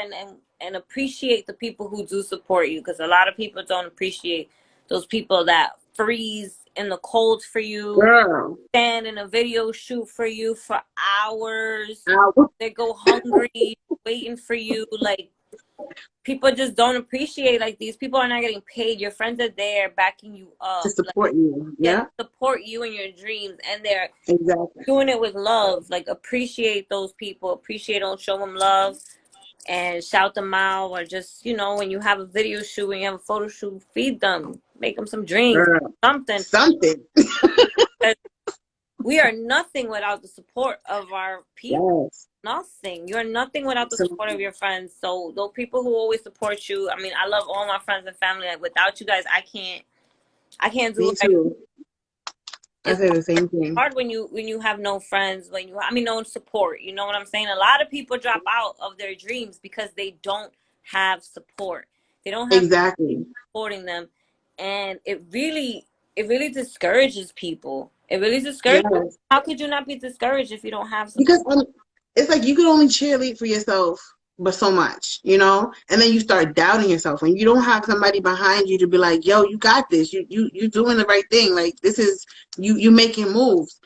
S1: and appreciate the people who do support you, because a lot of people don't appreciate those people that freeze in the cold for you,
S4: Girl.
S1: stand in a video shoot for you for hours. They go hungry waiting for you. Like, people just don't appreciate, like, these people are not getting paid. Your friends are there backing you up
S4: To support you. Yeah.
S1: Support you in your dreams, and they're
S4: Exactly
S1: doing it with love. Like, appreciate those people, appreciate them, show them love, and shout them out. Or just, when you have a video shoot, when you have a photo shoot, feed them, make them some drinks.
S4: Girl.
S1: Something. We are nothing without the support of our people. Yes. Nothing. You're nothing without the support of your friends. So those people who always support you, I mean, I love all my friends and family. Like, without you guys, I can't do it.
S4: Me too. I say the same thing.
S1: It's hard when you have no friends, no support. You know what I'm saying? A lot of people drop out of their dreams because they don't have support. They don't have
S4: exactly
S1: supporting them, and it really discourages people. It really discourages. Yes. How could you not be discouraged if you don't have support?
S4: Because it's like you can only cheerlead for yourself, but so much, and then you start doubting yourself when you don't have somebody behind you to be like, yo, you got this. You doing the right thing. Like, this is you making moves.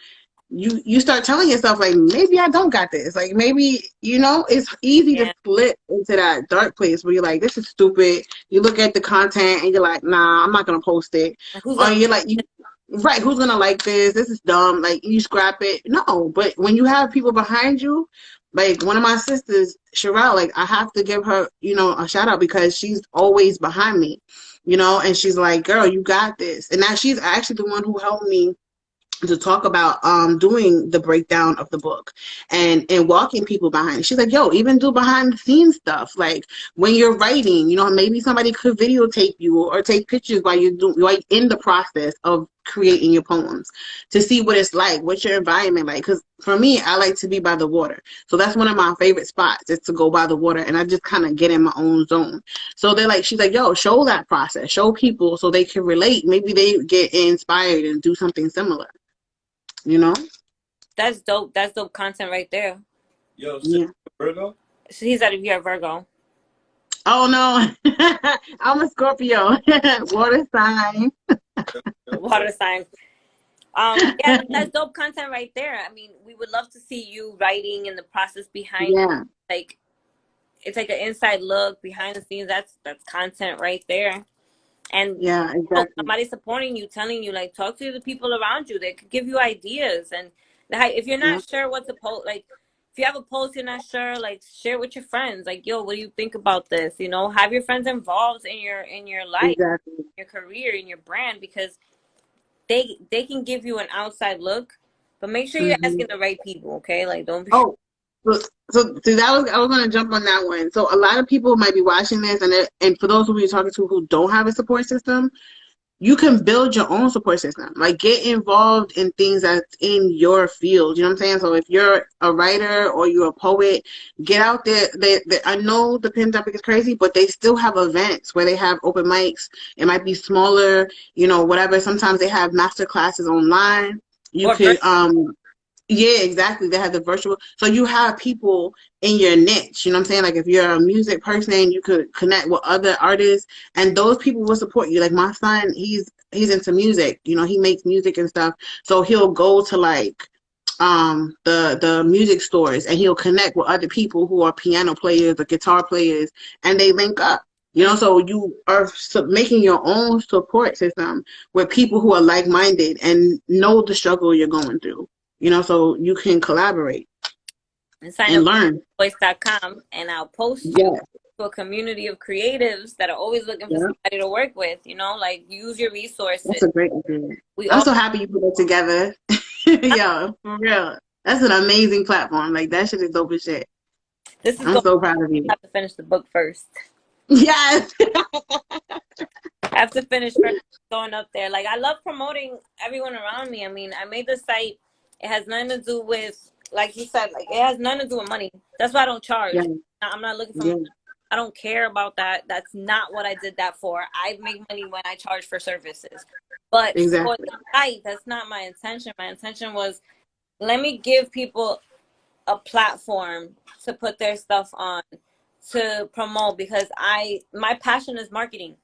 S4: You start telling yourself, like, maybe I don't got this. Like, maybe, it's easy to slip into that dark place where you're like, this is stupid. You look at the content and you're like, nah, I'm not going to post it. Or you're like, right, who's going to like this? This is dumb. Like, you scrap it. No, but when you have people behind you, like one of my sisters, Sherelle, like, I have to give her, a shout out because she's always behind me, and she's like, girl, you got this. And now she's actually the one who helped me to talk about doing the breakdown of the book and walking people behind it. She's like, yo, even do behind the scenes stuff. Like when you're writing, you know, maybe somebody could videotape you or take pictures while you're doing like in the process of creating your poems to see what it's like, what's your environment like. Because for me, I like to be by the water. So that's one of my favorite spots is to go by the water and I just kind of get in my own zone. So they're like, she's like, yo, show that process, show people so they can relate. Maybe they get inspired and do something similar. You know?
S1: That's dope. That's dope content right there.
S3: Yo,
S4: Yeah.
S3: Virgo?
S1: So he's out of here, Virgo.
S4: Oh no, I'm a Scorpio. Water sign.
S1: Water sign. Yeah, that's dope content right there. I mean, we would love to see you writing and the process behind
S4: Yeah.
S1: like it's like an inside look behind the scenes. That's content right there. And
S4: Yeah, exactly.
S1: somebody supporting you, telling you, like, talk to the people around you. They could give you ideas. And if you're not sure what to post, like, if you have a post you're not sure, like, share with your friends. Like, yo, what do you think about this? You know, have your friends involved in your life,
S4: Exactly.
S1: your career, in your brand, because they can give you an outside look. But make sure you're asking the right people, okay? Like, don't be.
S4: Oh, so see, that was I was gonna jump on that one. So a lot of people might be watching this, and for those who you're talking to who don't have a support system, you can build your own support system. Like get involved in things that's in your field. You know what I'm saying? So if you're a writer or you're a poet, get out there. I know the pandemic is crazy, but they still have events where they have open mics. It might be smaller, you know, whatever. Sometimes they have master classes online. You
S1: Or
S4: could yeah, exactly. They have the virtual. So you have people in your niche. You know what I'm saying? Like if you're a music person, you could connect with other artists and those people will support you. Like my son, he's into music. You know, he makes music and stuff. So he'll go to like the music stores and he'll connect with other people who are piano players or guitar players and they link up. You know, so you are making your own support system with people who are like-minded and know the struggle you're going through. You know, so you can collaborate
S1: and sign
S4: and
S1: up
S4: learn.
S1: voice.com and I'll post you
S4: Yeah,
S1: to a community of creatives that are always looking for
S4: yeah,
S1: somebody to work with, you know, like use your resources.
S4: that's a great idea.
S1: We
S4: I'm
S1: all
S4: so happy you put it together. Yo, for real. That's an amazing platform. Like, that shit is dope as shit.
S1: this is
S4: I'm
S1: going
S4: so proud of
S1: I
S4: you.
S1: have to finish the book first.
S4: Yes.
S1: I have to finish first going up there. Like I love promoting everyone around me. I mean, I made the site. It has nothing to do with, like you said, like it has nothing to do with money. That's why I don't charge.
S4: Yeah,
S1: I'm not looking for
S4: yeah,
S1: money. I don't care about that. That's not what I did that for. I make money when I charge for services. But for
S4: exactly.
S1: the site, that's not my intention. My intention was let me give people a platform to put their stuff on to promote because my passion is marketing.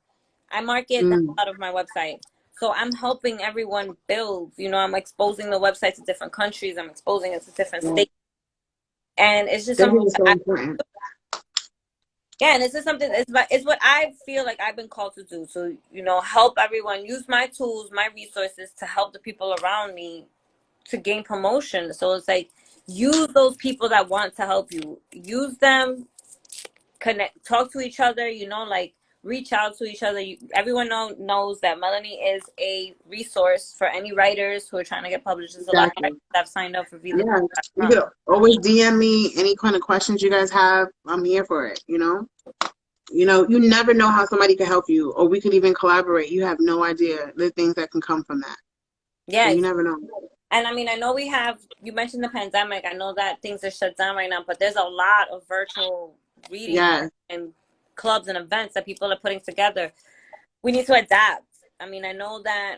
S1: I market the hell
S4: Mm,
S1: out of my website. So I'm helping everyone build, you know, I'm exposing the website to different countries. I'm exposing it to different
S4: yeah.
S1: states. And it's just
S4: That
S1: something
S4: is
S1: that
S4: so important.
S1: yeah, and it's just something, it's what I feel like I've been called to do. So, you know, help everyone, use my tools, my resources to help the people around me to gain promotion. So it's like, use those people that want to help you. Use them, connect, talk to each other, you know, like reach out to each other. Everyone knows that Melanie is a resource for any writers who are trying to get published. There's a lot of
S4: Exactly.
S1: writers that have signed up for
S4: Yeah. You
S1: VLibre.com.
S4: could always DM me any kind of questions you guys have. I'm here for it, you know? You know, you never know how somebody can help you, or we could even collaborate. You have no idea the things that can come from that. So
S1: Yeah,
S4: you never know.
S1: and I mean, I know you mentioned the pandemic. I know that things are shut down right now, but there's a lot of virtual reading
S4: Yes,
S1: and clubs and events that people are putting together. We need to adapt. I mean, I know that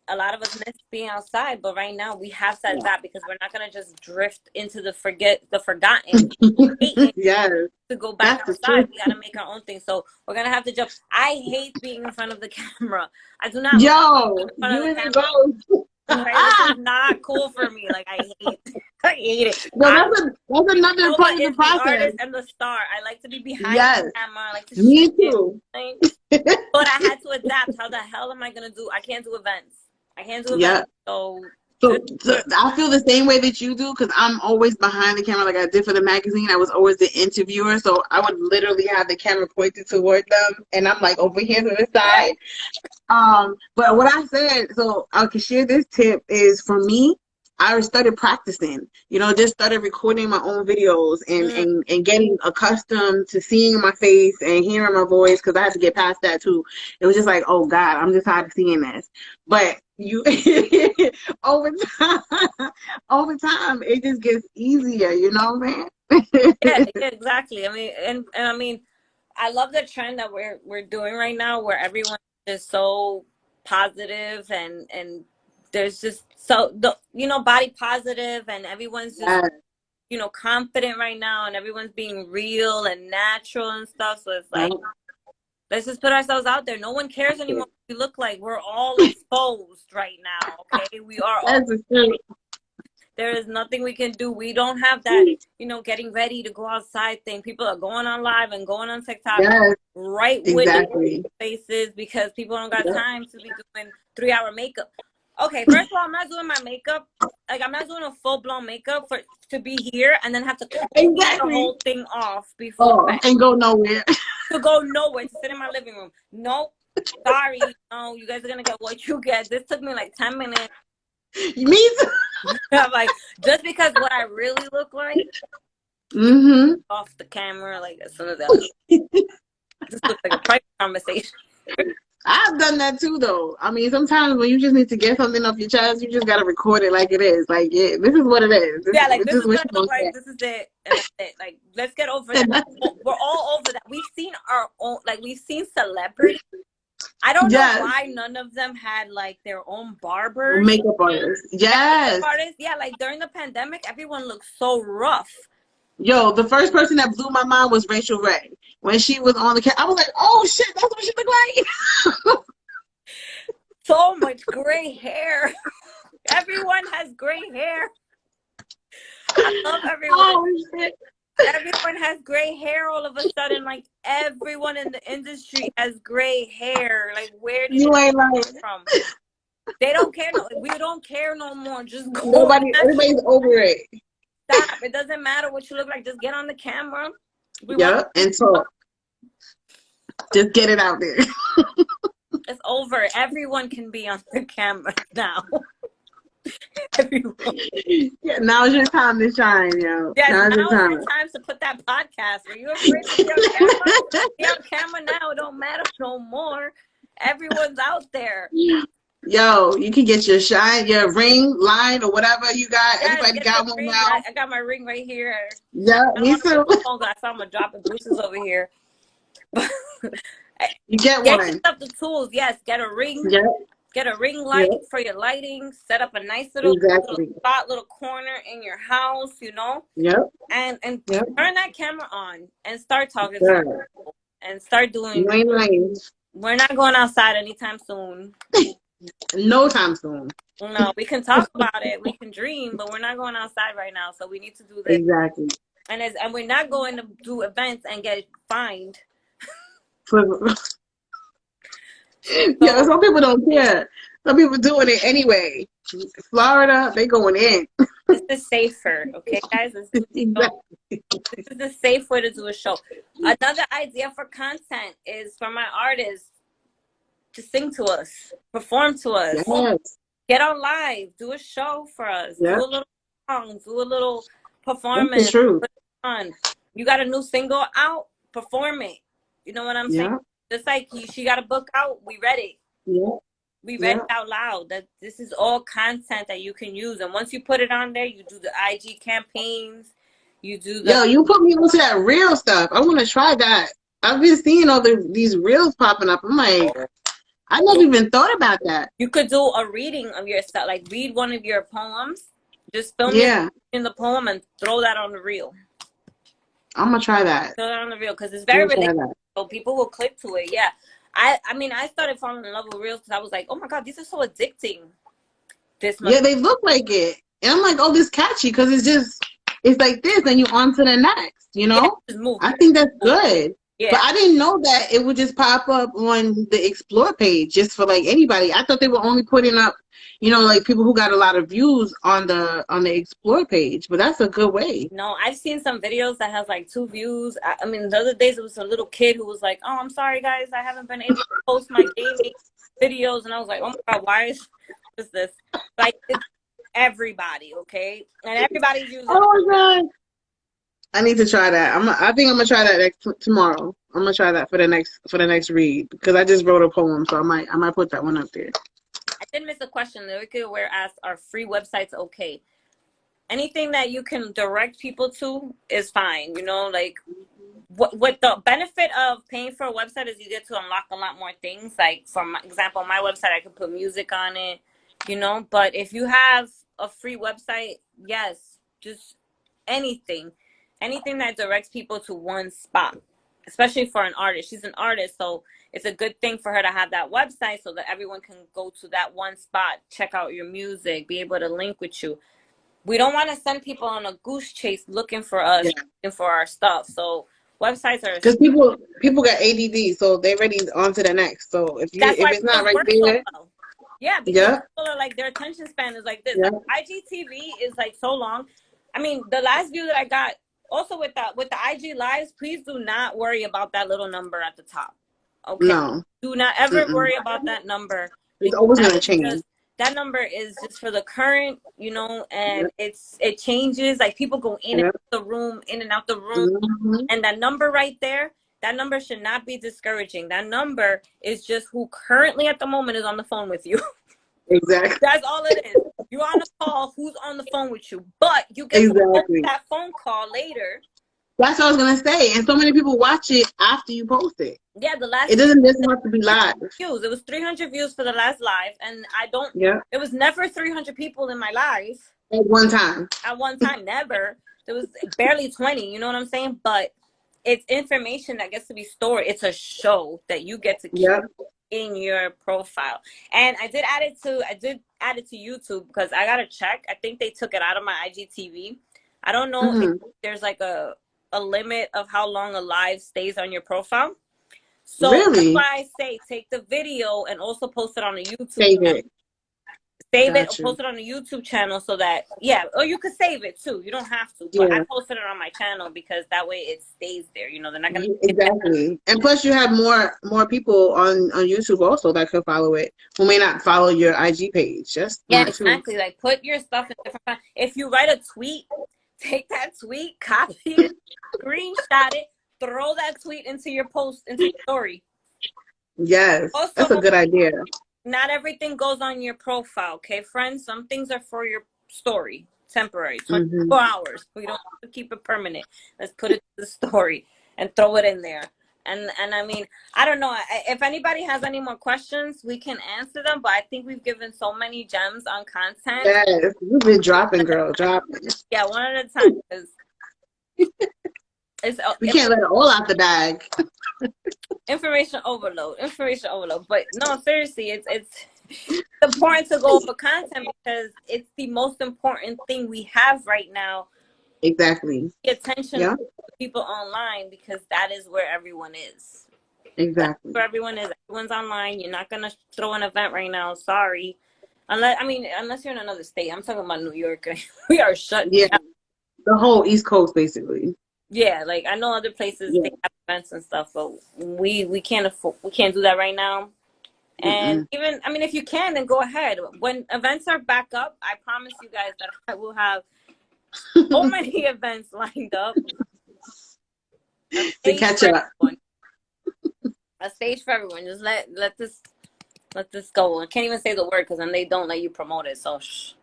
S1: a lot of us miss being outside, but right now we have to adapt because we're not going to just drift into the forgotten, waiting
S4: yes,
S1: to go back
S4: that's the
S1: outside.
S4: truth.
S1: We got to make our own thing. So we're going to have to jump. I hate being in front of the camera. I do not like being
S4: Yo,
S1: in front of
S4: you
S1: the
S4: and me
S1: camera.
S4: both.
S1: Okay, this is not cool for me. Like I hate, I hate it.
S4: No, that's another part of
S1: Nova
S4: the
S1: is the
S4: process.
S1: artist and the star. I like to be behind
S4: Yes,
S1: the camera. I like to
S4: me
S1: shit.
S4: too.
S1: But I had to adapt. How the hell am I gonna do? I can't do events. I can't do events.
S4: Yeah,
S1: So
S4: So I feel the same way that you do because I'm always behind the camera like I did for the magazine. I was always the interviewer, so I would literally have the camera pointed toward them, and I'm like over here to the side. But what I said, so I could share this tip is for me, I started practicing, just started recording my own videos and getting accustomed to seeing my face and hearing my voice because I had to get past that too. It was just like, oh God, I'm just tired of seeing this. But you over time, over time, it just gets easier, man.
S1: Yeah, exactly. I mean, and I mean, I love the trend that we're doing right now where everyone is so positive and there's just so body positive and everyone's just confident right now and everyone's being real and natural and stuff. So it's like let's just put ourselves out there. No one cares anymore what we look like. We're all exposed right now. Okay, we are all. There is nothing we can do. We don't have that, getting ready to go outside thing. People are going on live and going on TikTok with the faces because people don't got time to be doing 3-hour makeup. Okay, first of all, I'm not doing my makeup. Like, I'm not doing a full-blown makeup to be here and then have to cut the whole thing off before
S4: and go nowhere.
S1: To go nowhere, to sit in my living room. Nope. Sorry. No, you guys are going to get what you get. This took me like 10 minutes.
S4: Me too.
S1: I'm like, just because what I really look like off the camera, like as soon as just looks like a private conversation.
S4: I've done that too, though. I mean, sometimes when you just need to get something off your chest, you just gotta record it like it is. Like, yeah, this is what it is.
S1: This is what it looks like. This is it, and that's it. Like, let's get over that. We're all over that. We've seen our own, we've seen celebrities. I don't know why none of them had their own barbers,
S4: makeup artists. Yes,
S1: makeup artists. Yeah, during the pandemic, everyone looked so rough.
S4: Yo, the first person that blew my mind was Rachel Ray. When she was on the camera, I was like, oh shit, that's what she looked like.
S1: So much gray hair. Everyone has gray hair. I love everyone.
S4: Oh shit.
S1: Everyone has gray hair all of a sudden. Everyone in the industry has gray hair. Where did you ain't come from? They don't care. We don't care no more. Just go.
S4: Everybody's over it.
S1: Stop. It doesn't matter what you look like. Just get on the camera.
S4: And talk. Just get it out there.
S1: It's over. Everyone can be on the camera now. Everyone.
S4: Yeah, now's your time to shine, yo.
S1: Yes, now's your time to put that podcast. Are you afraid to be on camera? Be on camera now. It don't matter no more. Everyone's out there.
S4: Yo, you can get your ring line or whatever you got. Yes, everybody got one now.
S1: I got my ring right here.
S4: Yeah, me too.
S1: I saw my dropping bruises over here.
S4: You get
S1: one. Get
S4: yourself
S1: the tools. Yes, get a ring.
S4: Yep.
S1: Get a ring light for your lighting. Set up a nice little spot, little corner in your house.
S4: Yep.
S1: And turn that camera on and start talking to people and start doing. We're not going outside anytime soon.
S4: No time soon.
S1: No, we can talk about it. We can dream, but we're not going outside right now. So we need to do this.
S4: Exactly.
S1: And we're not going to do events and get fined.
S4: Yeah, some people don't care. Some people doing it anyway. Florida, they going in.
S1: This is safer, okay, guys? This is the safe way to do a show. Another idea for content is for my artists to sing to us, perform to us, get on live, do a show for us, do a little song, do a little performance.
S4: That's true.
S1: You got a new single out, perform it. You know what I'm saying? Just like she got a book out, we read it.
S4: Yeah.
S1: We read it out loud. That this is all content that you can use. And once you put it on there, you do the IG campaigns. You do the
S4: you put me onto that real stuff. I want to try that. I've been seeing all these reels popping up. I'm like, I never even thought about that.
S1: You could do a reading of your stuff, read one of your poems, just film it in the poem and throw that on the reel.
S4: I'm gonna try that.
S1: Throw that on the reel because it's very relatable. So people will click to it. Yeah, I mean, I started falling in love with reels because I was like, oh my god, these are so addicting. They
S4: look like it, and I'm like, oh, this catchy because it's like this, and you on to the next. I think that's good. But
S1: Yeah.
S4: I didn't know that it would just pop up on the explore page just for like anybody. I thought they were only putting up, like people who got a lot of views on the explore page. But that's a good way.
S1: No, I've seen some videos that has like 2 views. I mean, the other days it was a little kid who was like, "Oh, I'm sorry guys, I haven't been able to post my gaming videos," and I was like, "Oh my god, why is this?" Like it's everybody, okay, and everybody's using it.
S4: Oh my god. I need to try that. I think I'm gonna try that tomorrow. I'm gonna try that for the next read because I just wrote a poem, so I might put that one up there.
S1: I did miss a question. Lyrica Aware asked, "Are free websites okay?" Anything that you can direct people to is fine. Like what the benefit of paying for a website is you get to unlock a lot more things. Like for example, my website, I could put music on it, but if you have a free website, yes, just anything that directs people to one spot, especially for an artist. She's an artist, so it's a good thing for her to have that website so that everyone can go to that one spot, check out your music, be able to link with you. We don't want to send people on a goose chase looking for us,
S4: Yeah.
S1: looking for our stuff. So websites are,
S4: Because people got ADD, so they're ready on to the next. So if
S1: that's
S4: if
S1: why
S4: it's not
S1: videos
S4: right
S1: work so
S4: there,
S1: well. Yeah, because
S4: yeah,
S1: people are like, their attention span is like this.
S4: yeah,
S1: Like IGTV is like so long. I mean, the last view that I got also with the IG lives, please do not worry about that little number at the top. Okay.
S4: no,
S1: Do not ever
S4: mm-mm.
S1: worry about that number
S4: It's
S1: because
S4: always
S1: that
S4: gonna
S1: is
S4: change.
S1: just that number is just for the current, and
S4: Yep,
S1: it changes. Like people go in and
S4: yep,
S1: out the room, in and out the room.
S4: hmm
S1: And that number right there, that number should not be discouraging. That number is just who currently at the moment is on the phone with you.
S4: exactly,
S1: That's all it is. You're on a call, who's on the phone with you. But you get to answer
S4: exactly.
S1: that phone call later.
S4: That's what I was gonna say. And so many people watch it after you post it.
S1: Yeah, the last
S4: It doesn't just have to be live.
S1: views. It was 300 views for the last live. And
S4: Yeah,
S1: it was never 300 people in my live
S4: at one time.
S1: at one time. Never. There was barely 20. You know what I'm saying? But it's information that gets to be stored. It's a show that you get to keep
S4: Yep.
S1: in your profile. And I did add it to YouTube because I gotta check. I think they took it out of my IGTV. I don't know if
S4: hmm
S1: there's like a limit of how long a live stays on your profile. So that's
S4: Really?
S1: why I say take the video and also post it on a YouTube
S4: Save
S1: channel.
S4: it.
S1: Save it or
S4: Gotcha.
S1: post it on a YouTube channel so that, or you could save it too. You don't have to, but I
S4: Yeah.
S1: posted it on my channel because that way it stays there. They're not gonna get that.
S4: Exactly. And plus you have more people on YouTube also that could follow it who may not follow your IG page. That's
S1: Yeah,
S4: smart too.
S1: exactly. Like put your stuff in different. If you write a tweet, take that tweet, copy it, screenshot it, throw that tweet into your post, into your story.
S4: Yes.
S1: Also,
S4: That's a good idea.
S1: not everything goes on your profile, okay, friends? Some things are for your story, temporary, 24
S4: hmm
S1: hours. We don't have to keep it permanent. Let's put it to the story and throw it in there. And I mean, I don't know. If anybody has any more questions, we can answer them. But I think we've given so many gems on content.
S4: Yes. You've been dropping, girl. Dropping.
S1: Yeah, one at a time. Because
S4: We can't let it all out the bag.
S1: information overload. But no, seriously, it's important to go over content because it's the most important thing we have right now.
S4: Exactly.
S1: The attention
S4: Yeah.
S1: of people online because that is where everyone is. That's
S4: Exactly.
S1: where everyone is. Everyone's online. You're not gonna throw an event right now. Sorry, unless you're in another state. I'm talking about New York. We are shut
S4: Yeah.
S1: down.
S4: The whole East Coast, basically.
S1: Yeah, like I know other places
S4: Yeah.
S1: they have events and stuff, but we can't afford. We can't do that right now. And
S4: Mm-mm.
S1: even, if you can, then go ahead. When events are back up, I promise you guys that I will have so many events lined up. A
S4: To
S1: stage
S4: catch
S1: for
S4: up.
S1: everyone. A stage for everyone. Just let this go. I can't even say the word because then they don't let you promote it. So shh.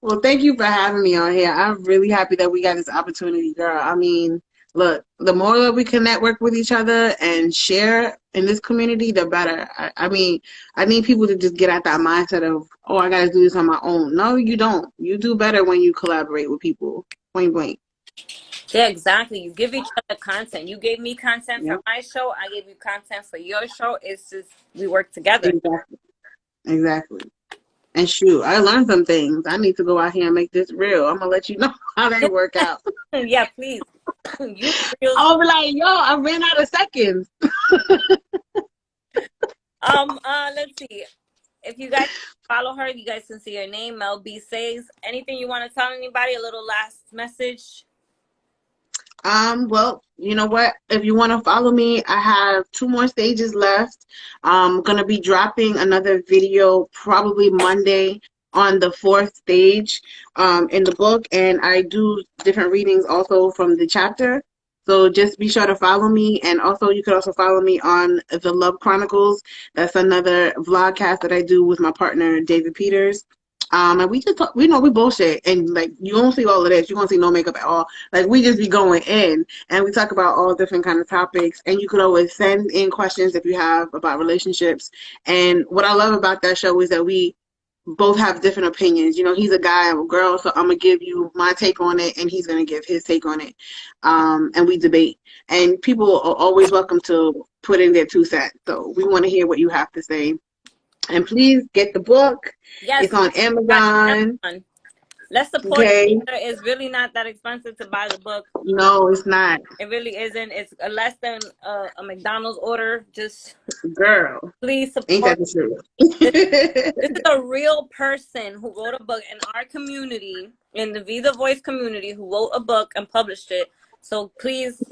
S4: Well, thank you for having me on here. I'm really happy that we got this opportunity, girl. I mean, look, the more that we can network with each other and share in this community, the better. I mean, I need people to just get out that mindset of, oh, I got to do this on my own. No, you don't. You do better when you collaborate with people. Point blank.
S1: Yeah, exactly. You give each other content. You gave me content for
S4: Yep.
S1: my show. I gave you content for your show. It's just we work together.
S4: Exactly. Exactly. And shoot, I learned some things. I need to go out here and make this real. I'm gonna let you know how they work out.
S1: Yeah, please. You real.
S4: I'll be like, yo, I ran out of seconds.
S1: Let's see. If you guys follow her, you guys can see her name, Mel B says. Anything you want to tell anybody? A little last message.
S4: Well, you know what? If you want to follow me, I have 2 more stages left. I'm gonna be dropping another video probably Monday on the 4th stage in the book, and I do different readings also from the chapter. So just be sure to follow me, and also you could also follow me on the Love Chronicles. That's another vlogcast that I do with my partner David Peters. And we just talk, we know we bullshit, and like you won't see all of this. You won't see no makeup at all. Like we just be going in, and we talk about all different kind of topics. And you could always send in questions if you have about relationships. And what I love about that show is that we both have different opinions. You know, he's a guy, I'm a girl, so I'm gonna give you my take on it, and he's gonna give his take on it. And we debate. And people are always welcome to put in their 2 cents. So we want to hear what you have to say. And please get the book.
S1: Yes,
S4: It's on Amazon.
S1: Let's support
S4: Okay.
S1: each other. It's really not that expensive to buy the book.
S4: No, it's not.
S1: It really isn't. It's less than a McDonald's order. Just
S4: Girl,
S1: please
S4: ain't
S1: support.
S4: that the truth?
S1: This is a real person who wrote a book in our community, in the Be the Voice community, who wrote a book and published it. So please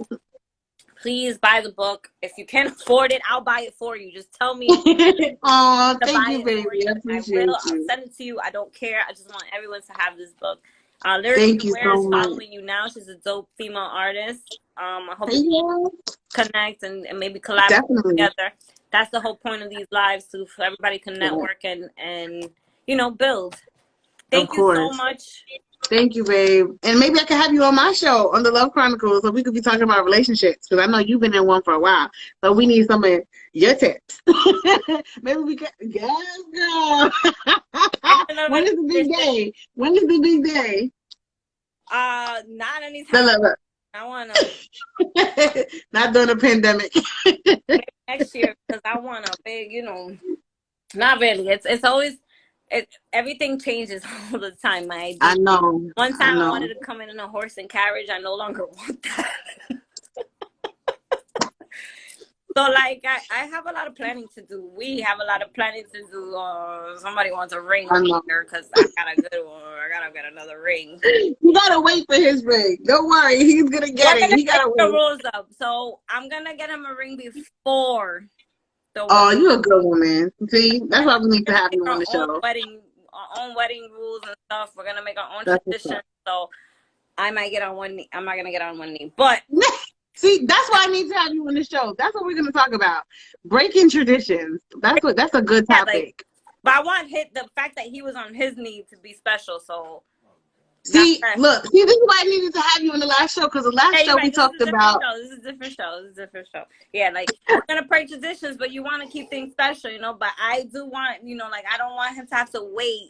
S1: buy the book. If you can't afford it, I'll buy it for you. Just tell me
S4: Oh,
S1: to
S4: thank
S1: buy
S4: you,
S1: it
S4: baby.
S1: for you.
S4: I
S1: I
S4: appreciate
S1: will. I'll
S4: you.
S1: send it to you. I don't care. I just want everyone to have this book. Lyric
S4: Thank you
S1: Ware is
S4: so much.
S1: following you now. She's a dope female artist. I hope
S4: Hey,
S1: you
S4: yeah,
S1: connect and maybe collaborate
S4: definitely.
S1: together. That's the whole point of these lives, too, for everybody can
S4: Yeah,
S1: network and you know, build.
S4: of
S1: Thank you so
S4: course.
S1: much.
S4: Thank you, babe. And maybe I can have you on my show on the Love Chronicles, so we could be talking about relationships, because I know you've been in one for a while. So we need some of your tips. Maybe we can. Yes, girl. When is the big day? When is the big day?
S1: Not anytime.
S4: Look, look,
S1: I wanna
S4: look. Not during the pandemic.
S1: next year because I want a big, you know. Not really. It's always everything changes all the time. My idea.
S4: I know.
S1: One
S4: I
S1: time I
S4: know.
S1: wanted to come in a horse and carriage. I no longer want that. So like I have a lot of planning to do. We have a lot of planning to do. Somebody wants a ring
S4: I know.
S1: here because I got a good one. I gotta get another ring.
S4: You gotta wait for his ring. Don't worry, he's gonna get it. He gotta
S1: the
S4: wait.
S1: rules up. So I'm gonna get him a ring before the
S4: Oh, you a good woman. See, that's why we need to have you on the
S1: our
S4: show.
S1: own wedding rules and stuff. We're gonna make our own
S4: That's what's
S1: tradition.
S4: up.
S1: So I might get on one knee. I'm not gonna get on one knee, but
S4: See, that's why I need to have you on the show. That's what we're gonna talk about. Breaking traditions. That's a good
S1: yeah,
S4: topic.
S1: but I want the fact that he was on his knee to be special. So
S4: See, look, see, this is why I needed to have you on the last show, because the last show we talked about.
S1: This is a different show. This is a different show. Yeah, like we're gonna break traditions, but you want to keep things special, you know. But I do want, you know, like I don't want him to have to wait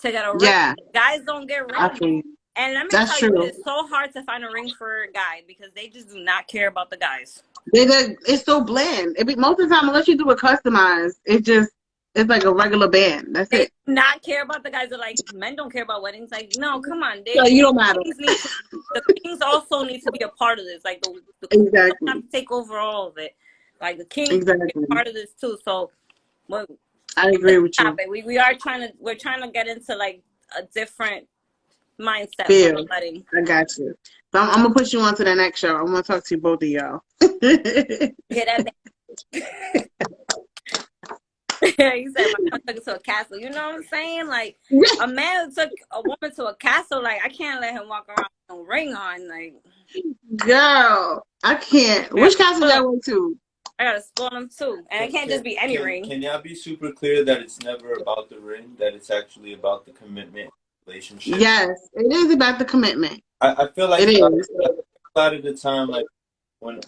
S1: to get a ring.
S4: Yeah.
S1: Guys don't get rings.
S4: Okay.
S1: And let me
S4: That's
S1: tell you,
S4: true.
S1: it's so hard to find a ring for a guy because they just do not care about the guys.
S4: It's so bland. Most of the time, unless you do it customized, it's like a regular band. That's
S1: They
S4: it.
S1: do not care about the guys. Are like, men don't care about weddings. Like, no, come on.
S4: So you don't matter.
S1: The kings also need to be a part of this. Like, the
S4: Exactly.
S1: have to take over all of it. Like, the king
S4: Exactly.
S1: is part of this too. So,
S4: I agree with you.
S1: We're trying to get into like a different mindset
S4: Feel.
S1: for the wedding.
S4: I got you. So I'm gonna put you on to the next show. I'm gonna talk to both of y'all.
S1: Get that. He said, "My son took it to a castle." You know what I'm saying? Like, a man took a woman to a castle. Like, I can't let him walk around with no ring on. Like,
S4: girl, I can't. Which castle y'all went to?
S1: I gotta spoil him too, and it can't just be any ring.
S3: Can y'all be super clear that it's never about the ring? That it's actually about the commitment, relationship.
S4: Yes, it is about the commitment.
S3: I feel like
S4: it is.
S3: a lot of the time, like when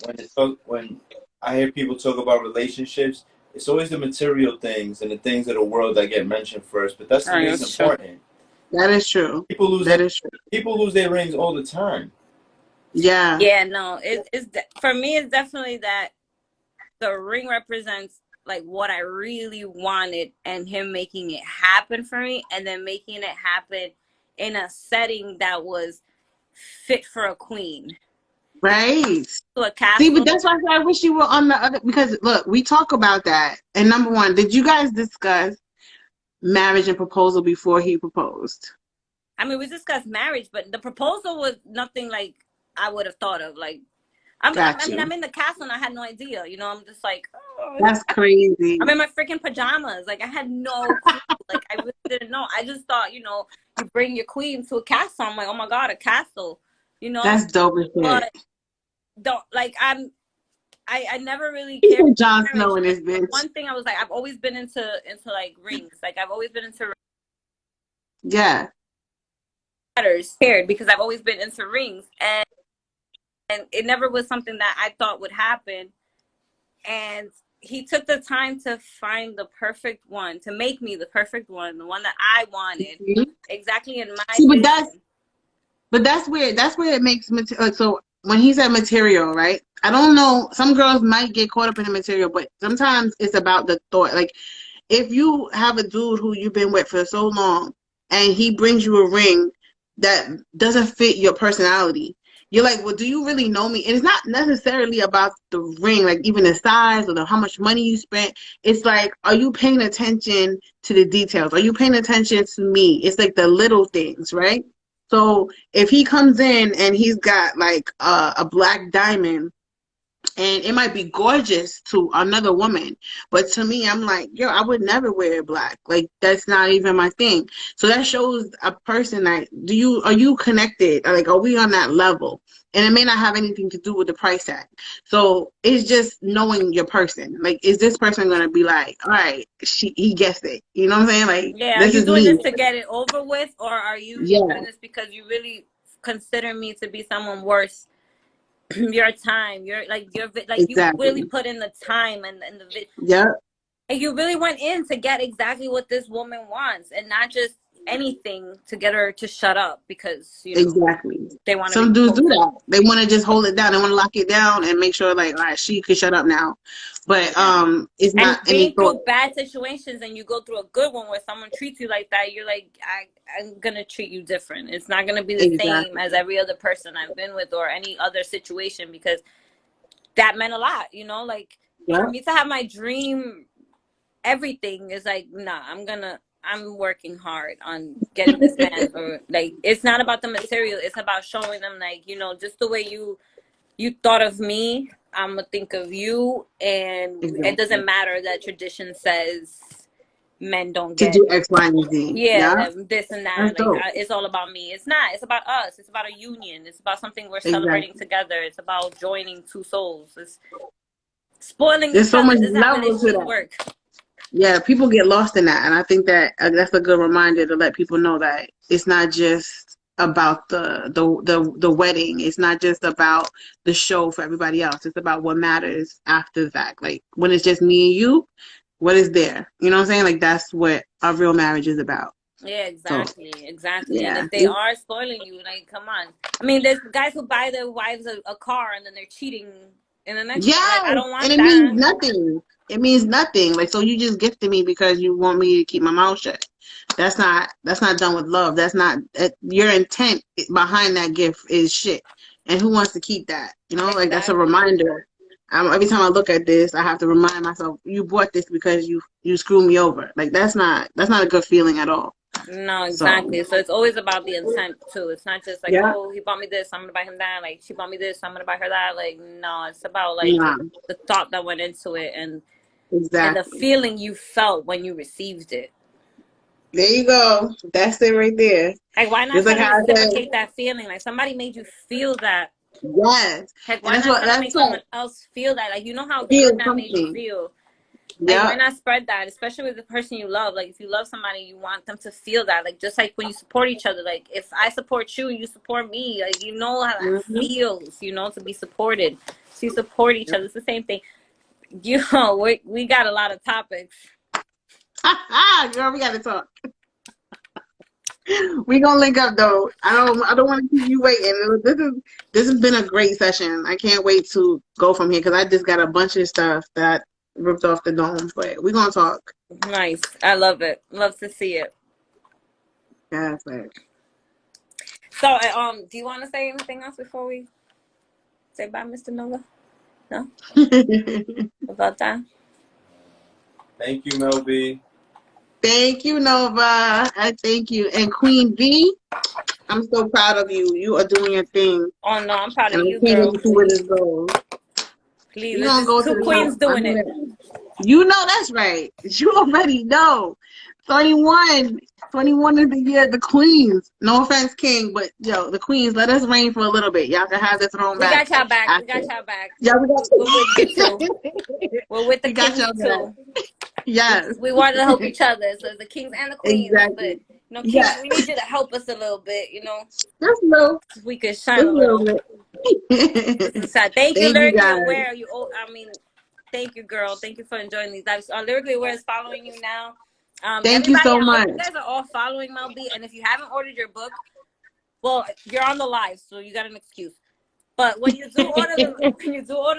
S3: I hear people talk about relationships, it's always the material things and the things of the world that get mentioned first. But that's the least important.
S4: That is true.
S3: People lose.
S4: That is true.
S3: People lose their rings all the time.
S4: Yeah.
S1: Yeah. No. It's for me. It's definitely that the ring represents like what I really wanted, and him making it happen for me, and then making it happen in a setting that was fit for a queen.
S4: Right.
S1: to a
S4: See, but
S1: castle.
S4: that's why I said I wish you were on the other, because look, we talk about that. And number one, did you guys discuss marriage and proposal before he proposed?
S1: I mean, we discussed marriage, but the proposal was nothing like I would have thought of. Like, I
S4: Got
S1: mean, I'm
S4: you.
S1: in the castle and I had no idea. You know, I'm just like, oh,
S4: That's crazy.
S1: I'm in my freaking pajamas. Like, I had no clue. Like, I really didn't know. I just thought, you know, you bring your queen to a castle. I'm like, oh my God, a castle, you know?
S4: That's dope as shit.
S1: But don't, like, I never really
S4: He
S1: cared
S4: said Jon
S1: for
S4: Snow
S1: marriage.
S4: in
S1: And
S4: this bitch.
S1: one thing I was like, I've always been into like rings. Like, I've always been into
S4: Yeah.
S1: matters, scared because I've always been into rings. And it never was something that I thought would happen. And he took the time to find the perfect one, to make me the perfect one, the one that I wanted,
S4: Mhm.
S1: exactly in my
S4: See,
S1: vision.
S4: but that's where it makes like, so when he said material, right? I don't know. Some girls might get caught up in the material, but sometimes it's about the thought. Like if you have a dude who you've been with for so long and he brings you a ring that doesn't fit your personality, you're like, well, do you really know me? And it's not necessarily about the ring, like even the size or how much money you spent. It's like, are you paying attention to the details? Are you paying attention to me? It's like the little things, right? So if he comes in and he's got like a black diamond, and it might be gorgeous to another woman, but to me, I'm like, yo, I would never wear black. Like that's not even my thing. So that shows a person that are you connected? Like, are we on that level? And it may not have anything to do with the price tag. So it's just knowing your person. Like, is this person gonna be like, all right, he gets it. You know what I'm saying? Like,
S1: Yeah, are
S4: this
S1: you
S4: is
S1: doing
S4: me.
S1: this to get it over with, or are you
S4: Yeah,
S1: doing this because you really consider me to be someone worth your time? You're like you really
S4: exactly.
S1: put in the time and
S4: Yep,
S1: and you really went in to get exactly what this woman wants, and not just anything to get her to shut up because
S4: exactly.
S1: they want to be
S4: Some dudes do
S1: proposed.
S4: that. They want to just hold it down. They want to lock it down and make sure, like, all right, she could shut up now. But
S1: Yeah.
S4: it's
S1: And
S4: not any
S1: being
S4: thought.
S1: through bad situations and you go through a good one where someone treats you like that, you're like, I'm gonna treat you different. It's not gonna be the same
S4: Exactly.
S1: as every other person I've been with or any other situation, because that meant a lot, like for
S4: Yep.
S1: me to have my dream, everything is like, nah, I'm working hard on getting this man. Or like, it's not about the material, it's about showing them, like, just the way you thought of me, I'm gonna think of you. And it
S4: Exactly.
S1: doesn't matter that tradition says men don't
S4: To
S1: get,
S4: do X, Y, and Z.
S1: yeah,
S4: Yeah.
S1: this and that.
S4: That's
S1: Like,
S4: dope.
S1: it's all about me. It's not. It's about us. It's about a union. It's about something we're celebrating
S4: Exactly.
S1: together. It's about joining two souls. It's spoiling
S4: There's
S1: each
S4: so
S1: other.
S4: much
S1: This is how
S4: level to
S1: relationships
S4: that.
S1: work.
S4: Yeah, people get lost in that, and I think that that's a good reminder to let people know that it's not just about the wedding. It's not just about the show for everybody else. It's about what matters after the fact. Like when it's just me and you, what is there? You know what I'm saying? Like that's what a real marriage is about.
S1: Yeah,
S4: So
S1: exactly. And
S4: yeah,
S1: if they are spoiling you, like, come on. I mean, there's guys who buy their wives a car and then they're cheating in the next one. Like, I
S4: yes,
S1: don't
S4: and
S1: want
S4: it means
S1: that.
S4: nothing. It means nothing. Like so, you just gifted me because you want me to keep my mouth shut. That's not done with love. That's not your intent behind that gift is shit. And who wants to keep that? You know, like that's a
S1: Exactly.
S4: reminder. Every time I look at this, I have to remind myself, you bought this because you screwed me over. Like that's not a good feeling at all.
S1: No,
S4: So
S1: exactly. So it's always about the intent too. It's not just like,
S4: yeah,
S1: oh, he bought me this, I'm gonna buy him that. Like, she bought me this, I'm gonna buy her that. Like, no, it's about like
S4: nah,
S1: the thought that went into it, and the
S4: exactly.
S1: feeling you felt when you received it.
S4: There you go. That's it right there.
S1: Like, why not
S4: Just
S1: try
S4: like
S1: to
S4: how I said,
S1: reciprocate that feeling? Like, somebody made you feel that.
S4: yes,
S1: Heck,
S4: and
S1: why not try to
S4: that's
S1: make
S4: what
S1: someone else feel that? Like, how good
S4: feel
S1: that made you
S4: something.
S1: feel. Like, why
S4: Yep.
S1: not spread that? Especially with the person you love. Like, if you love somebody, you want them to feel that. Like, just like when you support each other. Like, if I support you and you support me, like, you know how that
S4: Mm-hmm.
S1: feels, to be supported. So you support each other. It's the same thing. We got a lot of topics.
S4: Girl, we gotta talk. We gonna link up though. I don't want to keep you waiting. This has been a great session. I can't wait to go from here because I just got a bunch of stuff that ripped off the dome. But we gonna talk.
S1: Nice. I love it. Love to see it.
S4: Yeah, but
S1: So, do you want to say anything else before we say bye, Mr. Nova? No? About that?
S3: Thank you, Mel B.
S4: Thank you, Nova. I thank you. And Queen B, I'm so proud of you. You are doing your thing.
S1: Oh, no, I'm proud
S4: And
S1: of
S4: I
S1: you,
S4: can't wait
S1: girl.
S4: to see where this goes.
S1: Please,
S4: We're
S1: it's
S4: gonna
S1: just
S4: go to
S1: two
S4: the
S1: queens
S4: top. I
S1: doing
S4: know
S1: it.
S4: that. You know that's right. You already know. 21. 21 is the year of the queens. No offense, King, but yo, the queens, let us reign for a little bit. Y'all can have this throne
S1: We
S4: back
S1: got y'all back. We
S4: after.
S1: got y'all back.
S4: Yeah, we got
S1: We're with you, too. We're with the
S4: we got
S1: kings,
S4: y'all
S1: too.
S4: back. Yes.
S1: We want to help each other. So the kings and the queens. But,
S4: Exactly.
S1: you know, kings,
S4: Yeah.
S1: we need you to help us a little bit, you know,
S4: Just a little.
S1: so we could shine
S4: Just
S1: a
S4: a little
S1: little.
S4: bit.
S1: Just inside. Thank you,
S4: Thank you
S1: Lyrically
S4: guys.
S1: Aware. Thank you, girl. Thank you for enjoying these lives. Lyrically Aware is following you now.
S4: Thank you
S1: Everybody,
S4: so
S1: I hope
S4: much.
S1: you guys are all following Mel B. And if you haven't ordered your book, well, you're on the live, so you got an excuse. But when you do order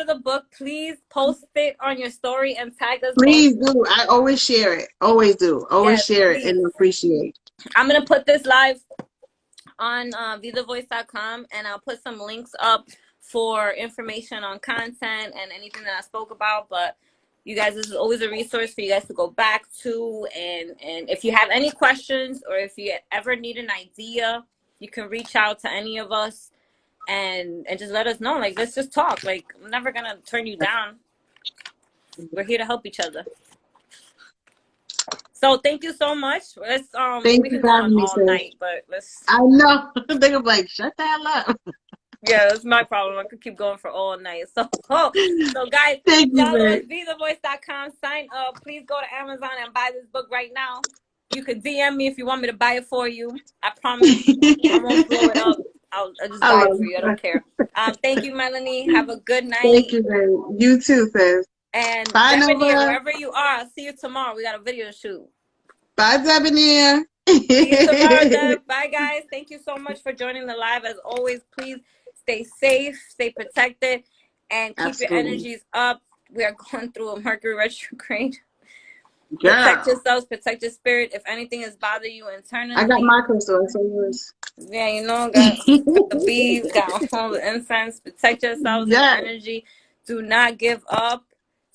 S1: the book, please post it on your story and tag us both.
S4: Please do. I always share it. Always do. Always
S1: Yes,
S4: share it
S1: please.
S4: and appreciate.
S1: I'm gonna put this live on VTheVoice.com, and I'll put some links up for information on content and anything that I spoke about. But you guys, this is always a resource for you guys to go back to, and if you have any questions or if you ever need an idea, you can reach out to any of us and just let us know. Like, let's just talk. Like, I'm never gonna turn you down. We're here to help each other. So thank you so much. Let's
S4: Thank
S1: we
S4: you
S1: can
S4: for
S1: go on
S4: having me,
S1: all
S4: sis.
S1: night, but let's.
S4: I know. They're like, shut the hell up.
S1: Yeah, that's my problem. I could keep going for all night. So guys,
S4: Thank you,
S1: follow us,
S4: babe.
S1: VTheVoice.com. Sign up. Please go to Amazon and buy this book right now. You can DM me if you want me to buy it for you. I promise I won't blow it up. I'll just
S4: I
S1: buy it
S4: love
S1: for you. I
S4: you.
S1: don't care. Thank you, Melanie. Have a good
S4: Thank
S1: night.
S4: you, babe. You too, sis.
S1: And
S4: Bye,
S1: Debonair,
S4: Nova.
S1: wherever you are, I'll see you tomorrow. We got a video shoot.
S4: Bye, Debonair.
S1: See you tomorrow, Deb. Bye, guys. Thank you so much for joining the live. As always, please stay safe, stay protected, and keep your
S4: Absolutely.
S1: energies up. We are going through a Mercury retrograde. Protect
S4: Girl.
S1: yourselves, protect your spirit. If anything is bothering you
S4: I got
S1: internally,
S4: my crystal. I saw yours.
S1: yeah, you know, got the beads, got all the incense. Protect yourselves and your
S4: Yes.
S1: energy. Do not give up.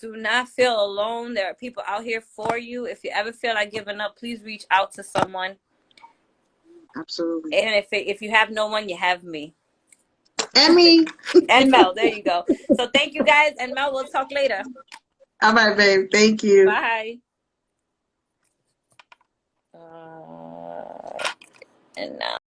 S1: Do not feel alone. There are people out here for you. If you ever feel like giving up, please reach out to someone.
S4: Absolutely.
S1: And if you have no one, you have me.
S4: Emmy.
S1: And Mel. There you go. So thank you guys. And Mel, we'll talk later.
S4: All right, babe. Thank you.
S1: Bye. And now.